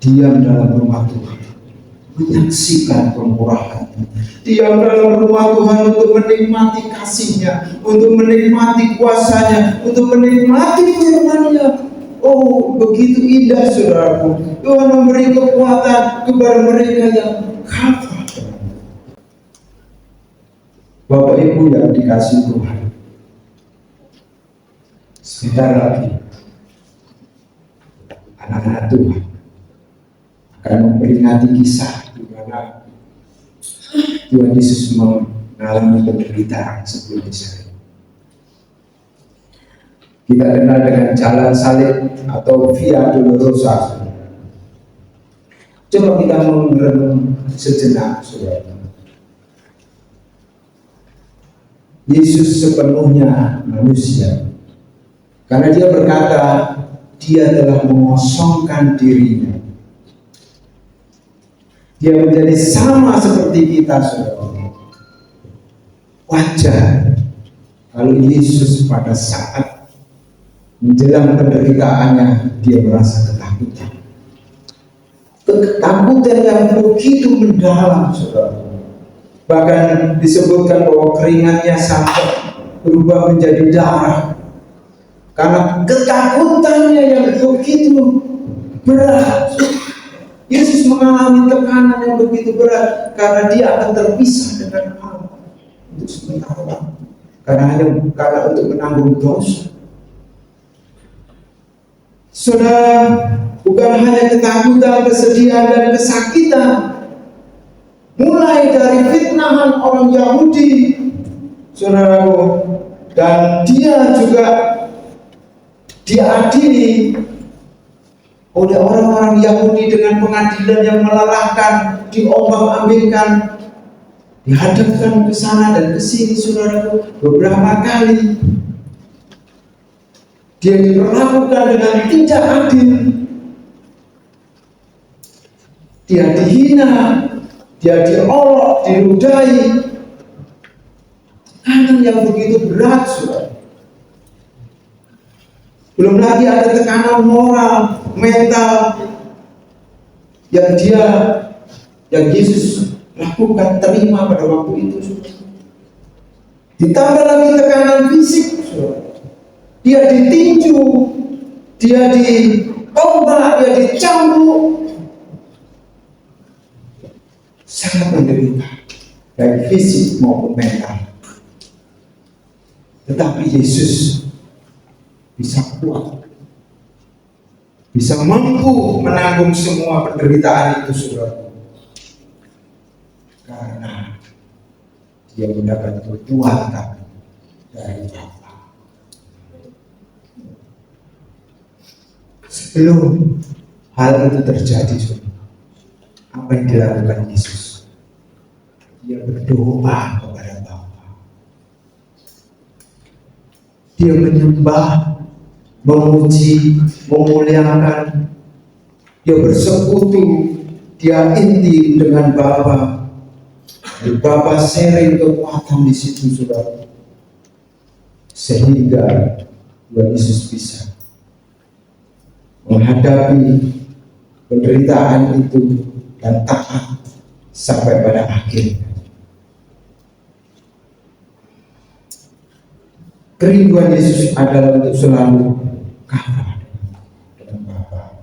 Diam dalam rumah Tuhan, menyaksikan kemurahan. Diam dalam rumah Tuhan untuk menikmati kasih-Nya, untuk menikmati kuasa-Nya, untuk menikmati firman-Nya. Oh, begitu indah, saudaraku. Tuhan memberi kekuatan kepada mereka yang kafah. Bapak Ibu yang dikasih Tuhan, sebentar lagi anak-anak Tuhan akan memperingati kisah di mana Tuhan Yesus mengalami penderitaan sebelum disalib. Kita kenal dengan jalan salib atau Via Dolorosa. Coba kita merenung sejenak, saudara. Yesus sepenuhnya manusia, karena dia berkata dia telah mengosongkan dirinya. Dia menjadi sama seperti kita, saudara. Wajar kalau Yesus pada saat menjelang penderitaannya dia merasa ketakutan. Ketakutan yang begitu mendalam, saudara. Bahkan disebutkan bahwa keringatnya sampai berubah menjadi darah karena ketakutannya yang begitu berat. Yesus mengalami tekanan yang begitu berat karena dia akan terpisah dengan Allah untuk sementara, karena untuk menanggung dosa. Saudara, bukan hanya ketakutan, kesedihan dan kesakitan, mulai dari fitnahan orang Yahudi, saudaraku, dan dia juga diadili oleh orang-orang Yahudi dengan pengadilan yang melelahkan, diombang-ambingkan, dihadapkan ke sana dan ke sini, saudaraku, beberapa kali. Dia diperlakukan dengan tidak adil. Dia dihina, dia diolok, diludahi. Tekanan yang begitu berat, saudara. Belum lagi ada tekanan moral, mental yang Yesus lakukan, terima pada waktu itu, saudara. Ditambah lagi tekanan fisik, saudara. Dia ditinju, dia ditombak, dia dicambuk, sangat menderita, baik fisik maupun mental. Tetapi Yesus bisa kuat, bisa mampu menanggung semua penderitaan itu, saudara, karena dia mendapat kekuatan dari Bapa. Sebelum hal itu terjadi, saudara, apa yang dilakukan Yesus? Dia berdoa kepada Bapa. Dia menyembah, memuji, memuliakan. Dia bersekutu, dia intim dengan Bapa. Dan Bapa sharing kekuatan di situ, saudara, sehingga Tuhan Yesus bisa menghadapi penderitaan itu dan taat sampai pada akhirnya. Kerinduan Yesus adalah untuk selalu kafah dengan Bapa.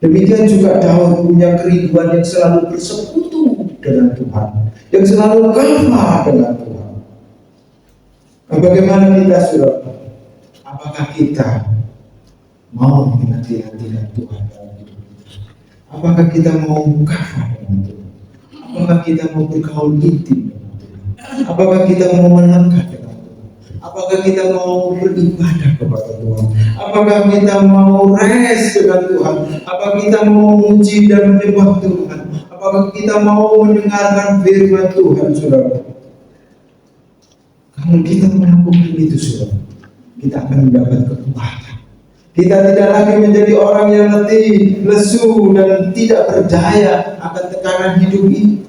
Demikian juga Daud punya kerinduan yang selalu bersekutu dengan Tuhan, yang selalu kafah dengan Tuhan. Nah, bagaimana kita, saudara? Apakah kita mau menanti-nantikan Tuhan dalam hidup kita? Apakah kita mau kafah dengan Tuhan? Apakah kita mau bergaul intim dengan Tuhan? Apakah kita mau melekat dengan Tuhan? Apakah kita mau beribadah kepada Tuhan? Apakah kita mau res dengan Tuhan? Apakah kita mau memuji dan menyembah Tuhan? Apakah kita mau mendengarkan firman Tuhan, saudara? Kalau kita melakukan itu, saudara, kita akan mendapat kekuatan. Kita tidak lagi menjadi orang yang letih, lesu, dan tidak berdaya akan tekanan hidup ini.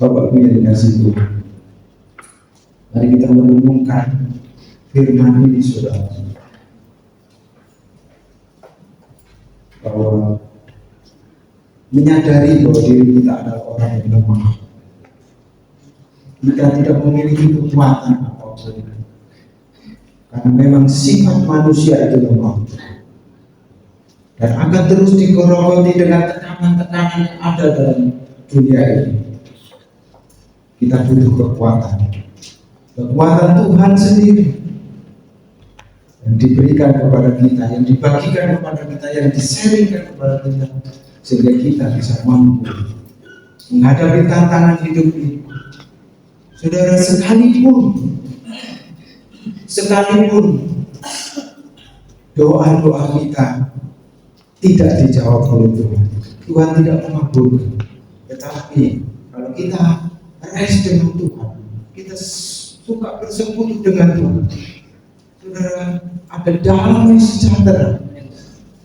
Bapak punya dikasih Tuhan. Mari kita merenungkan firman ini, saudara, bahwa menyadari bahwa diri kita adalah orang yang lemah. Kita tidak memiliki kekuatan apapun. Karena memang sifat manusia itu lemah dan akan terus digerogoti dengan tekanan-tekanan yang ada dalam dunia ini. Kita butuh kekuatan Tuhan sendiri. yang diberikan kepada kita, yang dibagikan kepada kita, yang di-sharingkan kepada kita, sehingga kita bisa mampu menghadapi tantangan hidup ini. Saudara, sekalipun doa-doa kita tidak dijawab oleh Tuhan, Tuhan tidak mengabulkan, tetapi kalau kita rest dengan Tuhan, kita suka bersekutu dengan Tuhan, saudara, ada damai sejahtera,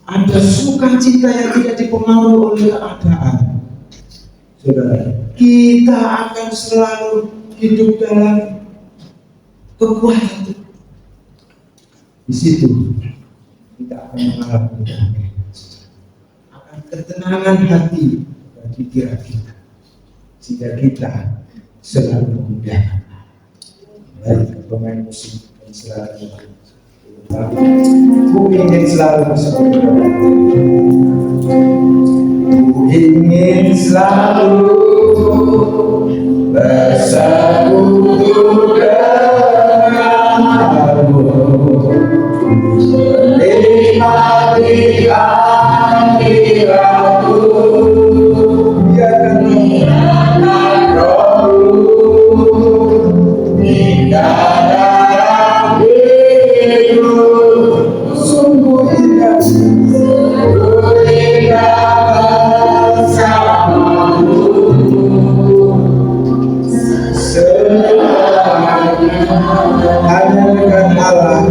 ada sukacita yang tidak dipengaruhi oleh keadaan. Saudara, kita akan selalu hidup dalam kekuatan Tuhan. Di situ kita akan mengalami damai, akan ketenangan hati dan pikiran kita, sehingga kita selalu memuliakan. Baik pemain musik dan selalu ku ingin selalu bersama. Ku ingin selalu bersekutu denganmu, nikmati hadiratmu, biarkan rohmu indah dalam hidup, sungguh indah bersamamu, hanya dengan Allah.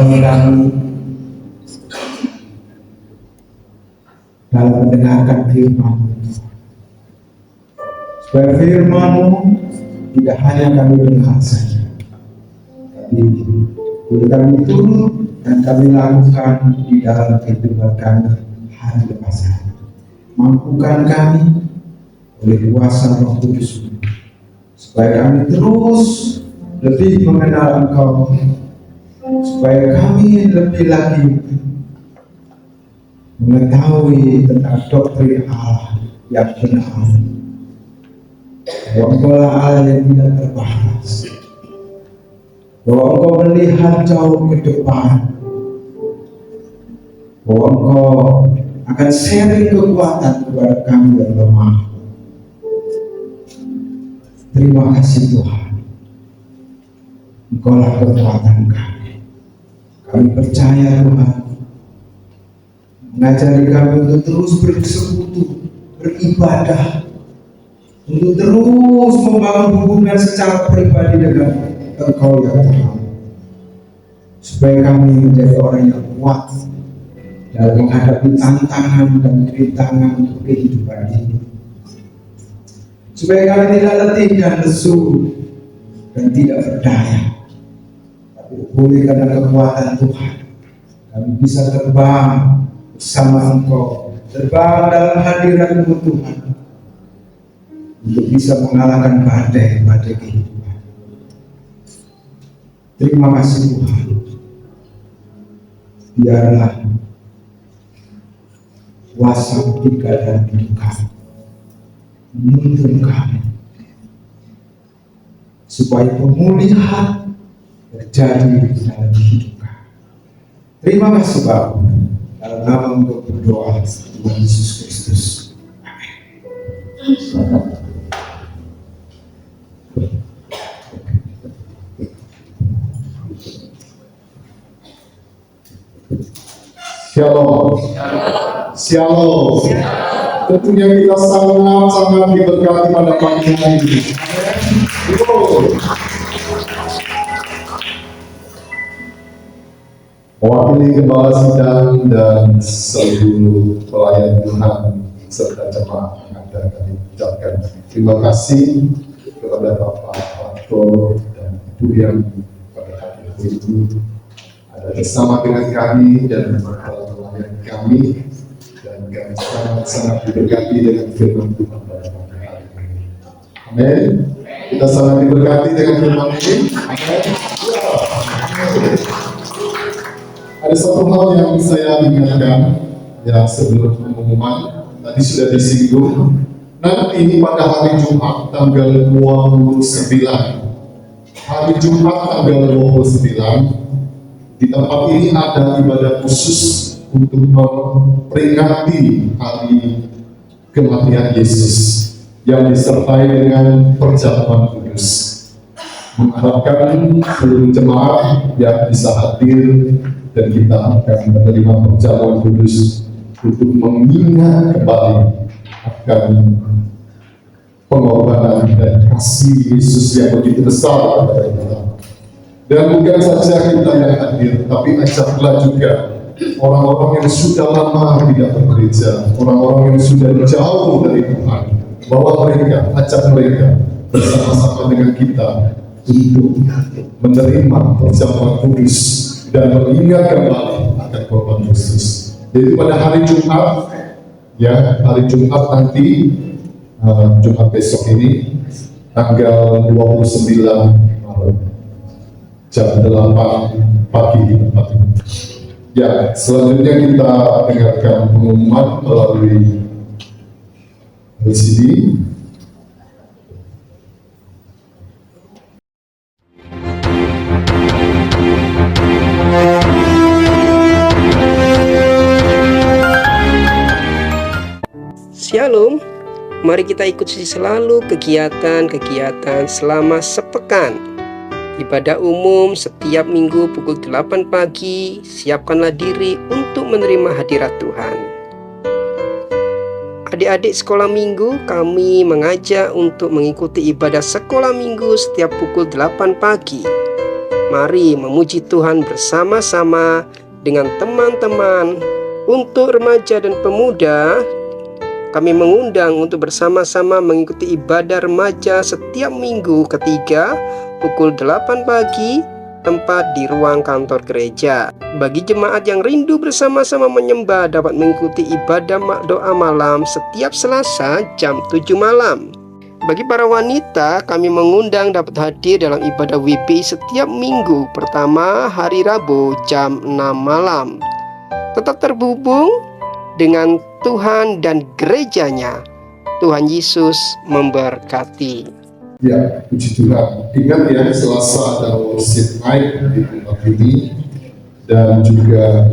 menolong kami dalam mendengarkan firman-Mu, supaya firman-Mu tidak hanya kami dengar saja, tapi boleh kami turut dan kami lakukan di dalam kehidupan kami hari lepas hari. Mampukan kami oleh kuasa Roh Kudus, supaya kami terus lebih mengenal Engkau, supaya kami lebih lagi mengetahui tentang doktrin Allah yang benar, bahwa Engkau Allah yang tidak terbatas, bahwa Engkau melihat jauh ke depan, bahwa Engkau akan sharing kekuatan kepada kami yang lemah. Terima kasih Tuhan, Engkau lah kekuatan kami. Kami percaya Tuhan mengajari kami untuk terus bersekutu, beribadah, untuk terus membangun hubungan secara pribadi dengan Engkau ya Tuhan, supaya kami menjadi orang yang kuat dalam menghadapi tantangan dan rintangan kehidupan ini, supaya kami tidak letih dan lesu dan tidak berdaya, tapi pulih karena kekuatan Tuhan kami bisa terbang bersama Engkau, terbang dalam hadirat-Mu Tuhan, untuk bisa mengalahkan badai-badai kehidupan. Terima kasih Tuhan. Biarlah kuasa tiga dan hidup kami menuntun kami, supaya pemulihan terjadi dalam hidup kami. Terima kasih Bapa, dalam nama untuk berdoa Tuhan Yesus Kristus. Amin. Shalom. Shalom. Tentunya kita sangat-sangat diberkati pada pagi hari ini. Mewakili Gembala Sidang dan seluruh pelayan Tuhan serta jemaat yang ada, kami ucapkan terima kasih kepada Bapak Pastor dan Ibu yang pada hari ini ada bersama dengan kami dan para pelayan kami, dan kami sangat diberkati dengan firman Tuhan pada pagi hari ini. Amin. Kita sangat diberkati dengan firman ini. Amin. Ada satu hal yang saya ingatkan ya sebelum pengumuman, tadi sudah disinggung. Nanti pada hari Jumat tanggal 29, hari Jumat tanggal 29, di tempat ini ada ibadah khusus untuk memperingati hari kematian Yesus yang disertai dengan perjamuan kudus. Mengharapkan seluruh jemaat yang bisa hadir dan kita akan menerima perjamuan kudus untuk mengingat kembali akan pengorbanan dan kasih Yesus yang begitu besar kepada kita. Dan bukan saja kita yang hadir, tapi ajaklah juga orang-orang yang sudah lama tidak bergereja, orang-orang yang sudah jauh dari Tuhan, bawa mereka, ajak mereka bersama-sama dengan kita untuk menerima perjamuan kudus dan mengingat kembali akan korban Kristus. Yaitu pada hari Jumat, ya hari Jumat nanti, Jumat besok ini, tanggal 29 Maret, jam 8 pagi di tempat ini. Ya, selanjutnya kita dengarkan pengumuman melalui LCD. Shalom, mari kita ikuti selalu kegiatan-kegiatan selama sepekan. Ibadah umum setiap minggu pukul 8 pagi, siapkanlah diri untuk menerima hadirat Tuhan. Adik-adik sekolah minggu, kami mengajak untuk mengikuti ibadah sekolah minggu setiap pukul 8 pagi. Mari memuji Tuhan bersama-sama dengan teman-teman. Untuk remaja dan pemuda, kami mengundang untuk bersama-sama mengikuti ibadah remaja setiap minggu ketiga pukul 8 pagi, tempat di ruang kantor gereja. Bagi jemaat yang rindu bersama-sama menyembah dapat mengikuti ibadah doa malam setiap Selasa jam 7 malam. Bagi para wanita, kami mengundang dapat hadir dalam ibadah WP setiap minggu pertama hari Rabu jam 6 malam. Tetap terhubung dengan Tuhan dan gerejanya. Tuhan Yesus memberkati. Ya, puji Tuhan. Ingat ya, Selasa ada worship night di tempat ini. Dan juga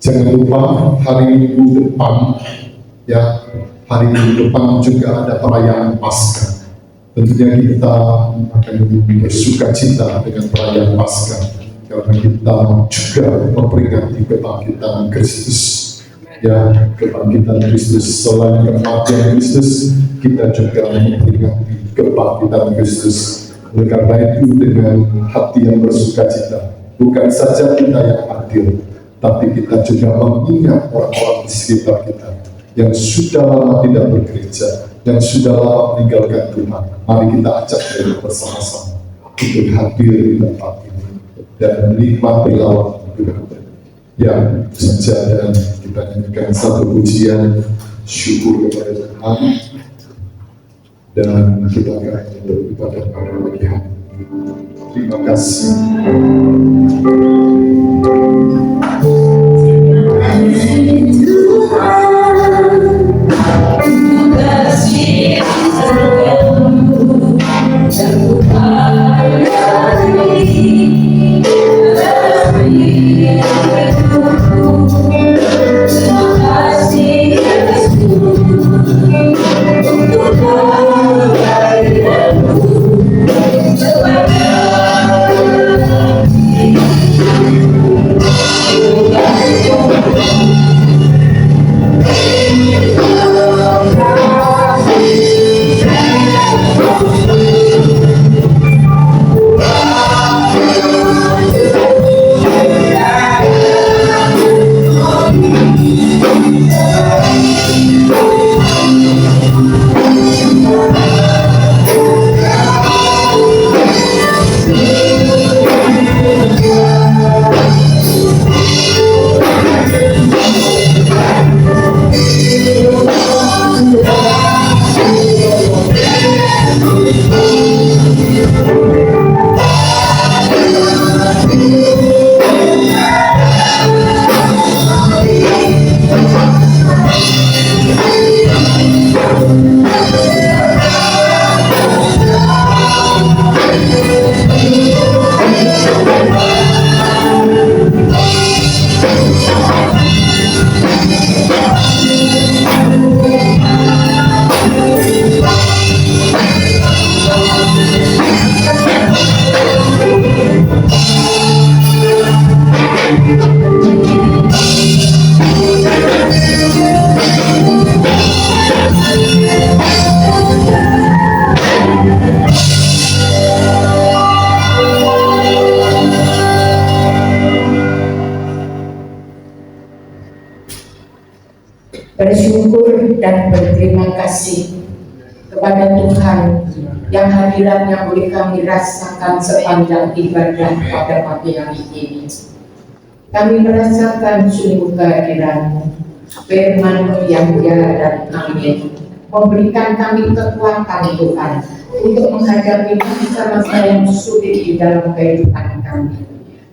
jangan lupa hari Minggu depan, ya, hari Minggu depan juga ada perayaan Paskah. Tentunya kita akan bersuka cita dengan perayaan Paskah, karena kita juga memperingati kebangkitan Kristus. Ya, kebangkitan Kristus. Selain kematian Kristus, kita juga memperingati kebangkitan Kristus. Oleh karena itu, dengan hati yang bersuka cita, bukan saja kita yang hadir, tapi kita juga mengingat orang-orang di sekitar kita yang sudah lama tidak bergereja, yang sudah lama meninggalkan Tuhan. Mari kita ajak mereka bersama-sama untuk hadir di tempat ini dan menikmati lawan Tuhan. Ya, itu saja, dan kita nyanyikan satu pujian syukur kepada Tuhan, dan kita akan beribadah pada pagi hari. Terima kasih. Bersyukur dan berterima kasih kepada Tuhan yang hadiratnya boleh kami rasakan sepanjang ibadah pada pagi hari ini. Kami merasakan sungguh kehadiran-Mu, firman-Mu yang ya dan amin, memberikan kami kekuatan Tuhan untuk menghadapi masa-masa yang sulit di dalam kehidupan kami.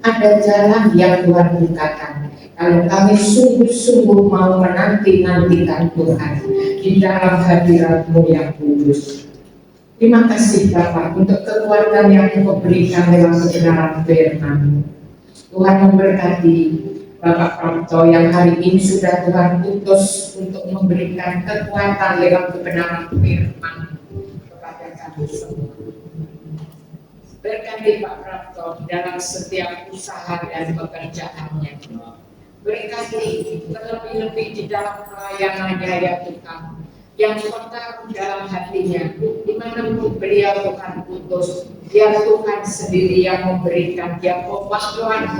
Ada jalan yang Tuhan bukakan kalau kami sungguh-sungguh mau menanti-nantikan Tuhan di dalam hadirat-Mu yang kudus. Terima kasih Bapak untuk kekuatan yang Kau berikan dalam kebenaran firman-Mu. Tuhan memberkati Bapak Prapto yang hari ini sudah Tuhan utus untuk memberikan kekuatan dalam kebenaran firman kepada kami semua. Berkati Pak Prapto dalam setiap usaha dan pekerjaannya. Berkati terlebih-lebih di dalam pelayanannya ya Tuhan. yang kotor dalam hatinya, dimanapun beliau Tuhan putus, biar Tuhan sendiri yang memberikan dia pewahyuan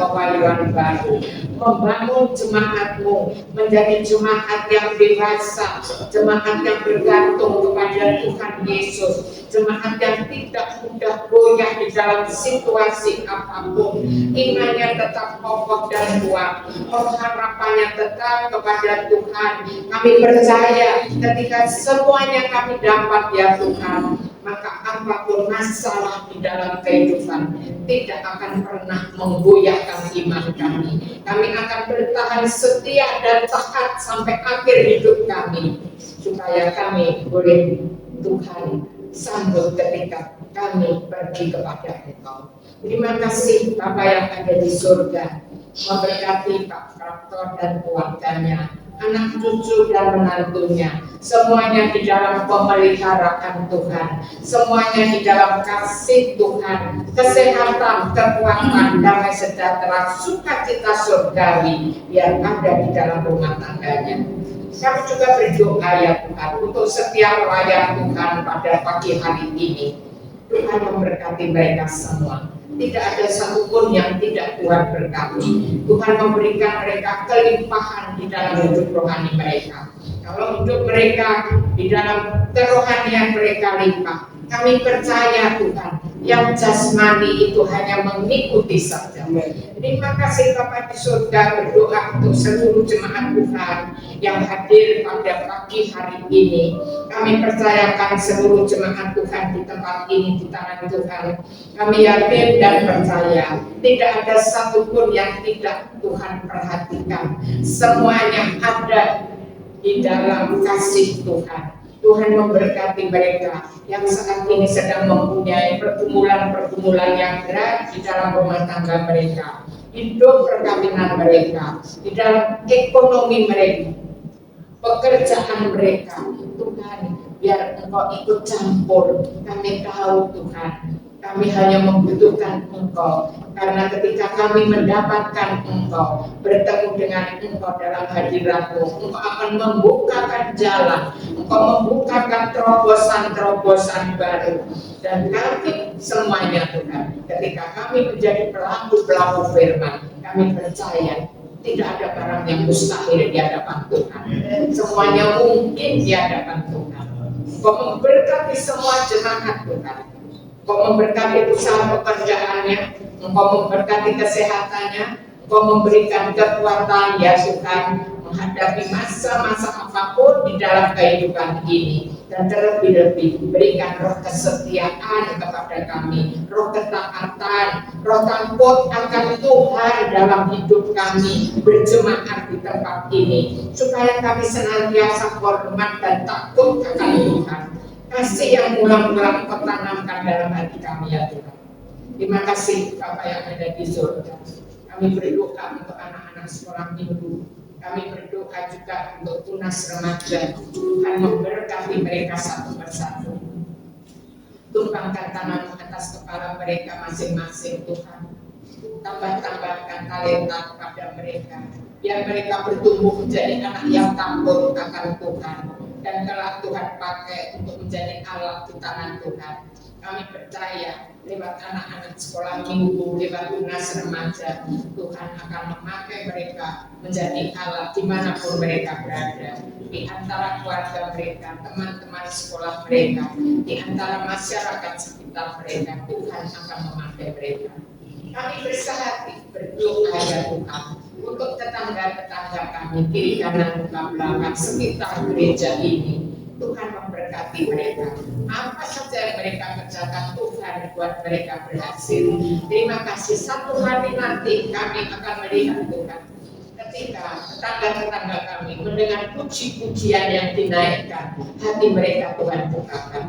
baru, membangun jemaat-Mu menjadi jemaat yang dewasa, jemaat yang bergantung kepada Tuhan Yesus, jemaat yang tidak mudah goyah di dalam situasi apapun, imannya tetap kokoh dan kuat, pengharapannya tetap kepada Tuhan. Kami percaya ketika semuanya kami dapat ya Tuhan, maka apapun masalah di dalam kehidupan tidak akan pernah menggoyahkan iman kami. Kami akan bertahan setia dan taat sampai akhir hidup kami, supaya kami boleh Tuhan sambut ketika kami pergi kepada Engkau. Terima kasih Bapa yang ada di surga, memberkati Pak Praktor dan keluarganya, anak cucu dan menantunya, semuanya di dalam pemeliharaan Tuhan, semuanya di dalam kasih Tuhan, kesehatan, kekuatan, damai sejahtera, sukacita surgawi yang ada di dalam rumah tangganya. Kami juga berdoa ya Tuhan untuk setiap rakyat Tuhan pada pagi hari ini. Tuhan memberkati mereka semua. Tidak ada satupun yang tidak Tuhan berkati. Tuhan memberikan mereka kelimpahan di dalam hidup rohani mereka. Kalau hidup mereka di dalam kerohanian mereka limpah, kami percaya Tuhan, yang jasmani itu hanya mengikuti saja. Terima kasih Bapa di surga, berdoa untuk seluruh jemaat Tuhan yang hadir pada pagi hari ini. Kami percayakan seluruh jemaat Tuhan di tempat ini di tangan Tuhan. Kami yakin dan percaya tidak ada satupun yang tidak Tuhan perhatikan. Semuanya ada di dalam kasih Tuhan. Tuhan memberkati mereka yang saat ini sedang mempunyai pergumulan-pergumulan yang berat di dalam rumah tangga mereka, hidup perkawinan mereka, di dalam ekonomi mereka, pekerjaan mereka. Tuhan, biar Engkau ikut campur. Kami tahu Tuhan, kami hanya membutuhkan Engkau, karena ketika kami mendapatkan Engkau, bertemu dengan Engkau dalam hadirat-Mu, Engkau akan membukakan jalan, Engkau membukakan terobosan-terobosan baru. Dan kami semuanya Tuhan, ketika kami menjadi pelaku-pelaku firman, kami percaya tidak ada barang yang mustahil di hadapan Tuhan. Semuanya mungkin di hadapan Tuhan. Engkau memberkati semua jemaat Tuhan. Engkau memberkati usaha pekerjaannya, Engkau memberkati kesehatannya, Engkau memberikan kekuatan ya Tuhan menghadapi masa-masa apapun di dalam kehidupan ini. Dan terlebih-lebih berikan roh kesetiaan kepada kami, roh ketaatan, roh takut akan Tuhan dalam hidup kami berjemaat di tempat ini, supaya kami senantiasa hormat dan takut akan Tuhan. Kasih yang ulang-ulang Kau tanamkan dalam hati kami ya Tuhan. Terima kasih Bapak yang ada di surga. Kami berdoa untuk anak-anak sekolah minggu. Kami berdoa juga untuk tunas remaja. Tuhan memberkati mereka satu persatu. Tumpangkan tangan atas kepala mereka masing-masing Tuhan. Tambah-tambahkan talenta kepada mereka. Biar mereka bertumbuh menjadi anak yang takut akan Tuhan. Dan telah Tuhan pakai untuk menjadi alat di tangan Tuhan. Kami percaya lewat anak-anak sekolah minggu, lewat tunas remaja, Tuhan akan memakai mereka menjadi alat dimanapun mereka berada. Di antara keluarga mereka, teman-teman sekolah mereka, di antara masyarakat sekitar mereka, Tuhan akan memakai mereka. Kami bersehati berdoa ya Tuhan untuk tetangga-tetangga kami, kiri kanan muka belakang sekitar gereja ini. Tuhan memberkati mereka. Apa saja yang mereka kerjakan, Tuhan buat mereka berhasil. Terima kasih. Satu hari nanti kami akan melihat Tuhan, ketika tetangga-tetangga kami mendengar puji-pujian yang dinaikkan, hati mereka Tuhan bukakan,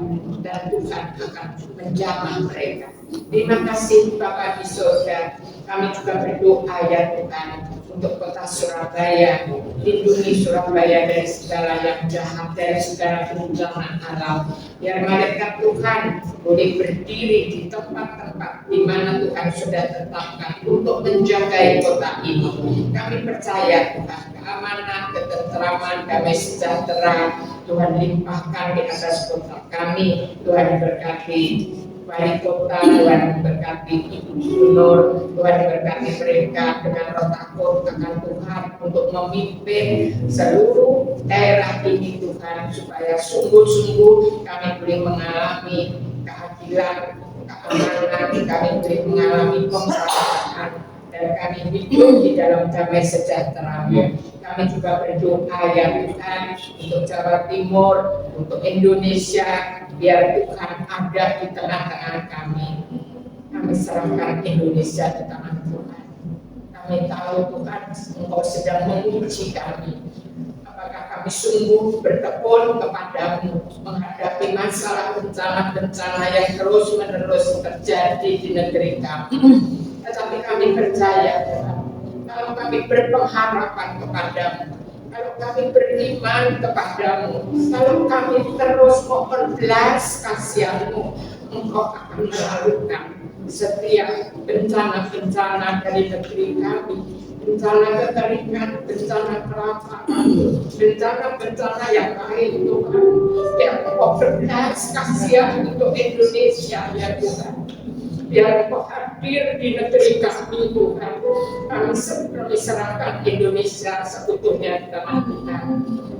dan Tuhan akan menjamah mereka. Terima kasih Bapa di surga. Kami juga berdoa ya Tuhan untuk kota Surabaya. Lindungi Surabaya dari segala yang jahat, dari segala bencana alam. Biar malaikat Tuhan boleh berdiri di tempat-tempat di mana Tuhan sudah tetapkan untuk menjaga kota ini. Kami percaya Tuhan, keamanan, ketentraman, damai sejahtera, Tuhan limpahkan di atas kota kami. Tuhan berkati wali kota, Tuhan berkati Ibu Gubernur, Tuhan berkati mereka dengan roh takut akan Tuhan untuk memimpin seluruh daerah ini Tuhan, supaya sungguh-sungguh kami boleh mengalami keadilan, keamanan, kami boleh mengalami pemerataan, dan kami hidup di dalam damai sejahtera. Kami juga berdoa ya Tuhan untuk Jawa Timur, untuk Indonesia, biar Tuhan ada di tengah-tengah kami. Kami serahkan Indonesia di tangan Tuhan. Kami tahu Tuhan Engkau sedang menguji kami. Apakah kami sungguh bertekun kepadamu menghadapi masalah bencana-bencana yang terus-menerus terjadi di negeri kami. Tetapi kami percaya Tuhan, kalau kami berpengharapan kepadamu, kalau kami beriman kepadamu, kalau kami terus mohon belas kasihan-Mu, Engkau akan melakukan setiap bencana-bencana dari negeri kami, bencana kekeringan, bencana kelaparan, bencana-bencana yang lain Tuhan, yang Engkau berbelas kasihan untuk Indonesia ya Tuhan. Biar Engkau hadir di negeri kami Tuhan. Kami serahkan Indonesia seutuhnya di tangan Tuhan.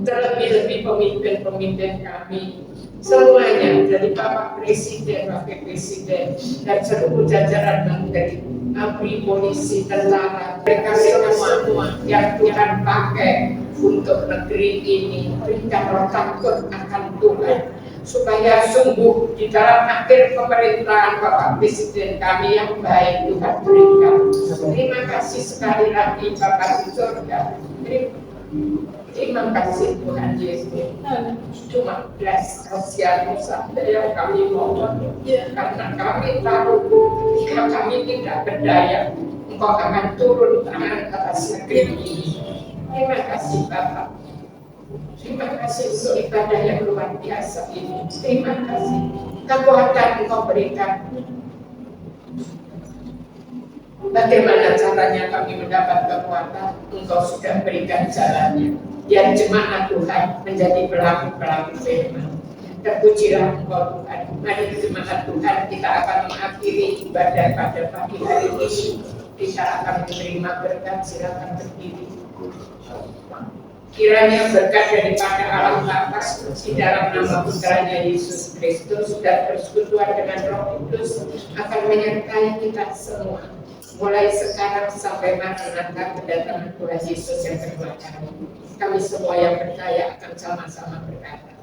Terlebih-lebih pemimpin-pemimpin kami semuanya, dari Bapak Presiden, Wakil Presiden, dan seluruh jajaran menteri, abri, polisi, tentara, mereka semua yang Tuhan pakai untuk negeri ini. Berikan roh takut akan Tuhan, supaya sungguh di dalam akhir pemerintahan Bapak Presiden kami yang baik Tuhan berikan. Terima kasih sekali lagi Bapak di surga. Terima kasih Tuhan Yesus. Cuma belas kasihan-Mu saja yang kami mohon, karena kami tahu jika kami tidak berdaya, Engkau akan turun tangan atas negeri ini. Terima kasih Bapak. Terima kasih untuk ibadah yang luar biasa ini. Terima kasih. Kekuatan Engkau berikan. Bagaimana caranya kami mendapat kekuatan? Engkau sudah berikan jalannya. Biar jemaat Tuhan menjadi pelaku-pelaku firman. Terpujilah Engkau Tuhan. Mari jemaat Tuhan, kita akan mengakhiri ibadah pada pagi hari ini. Kita akan menerima berkat. Silakan berdiri. Kiranya berkat daripada Allah Bapa di dalam nama Putranya Yesus Kristus dan persekutuan dengan Roh Kudus akan menyertai kita semua, mulai sekarang sampai Maranatha kedatangan Tuhan Yesus yang kedua kali. Kami semua yang percaya akan sama-sama berkata,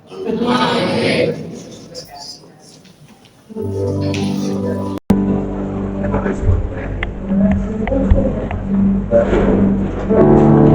Amin.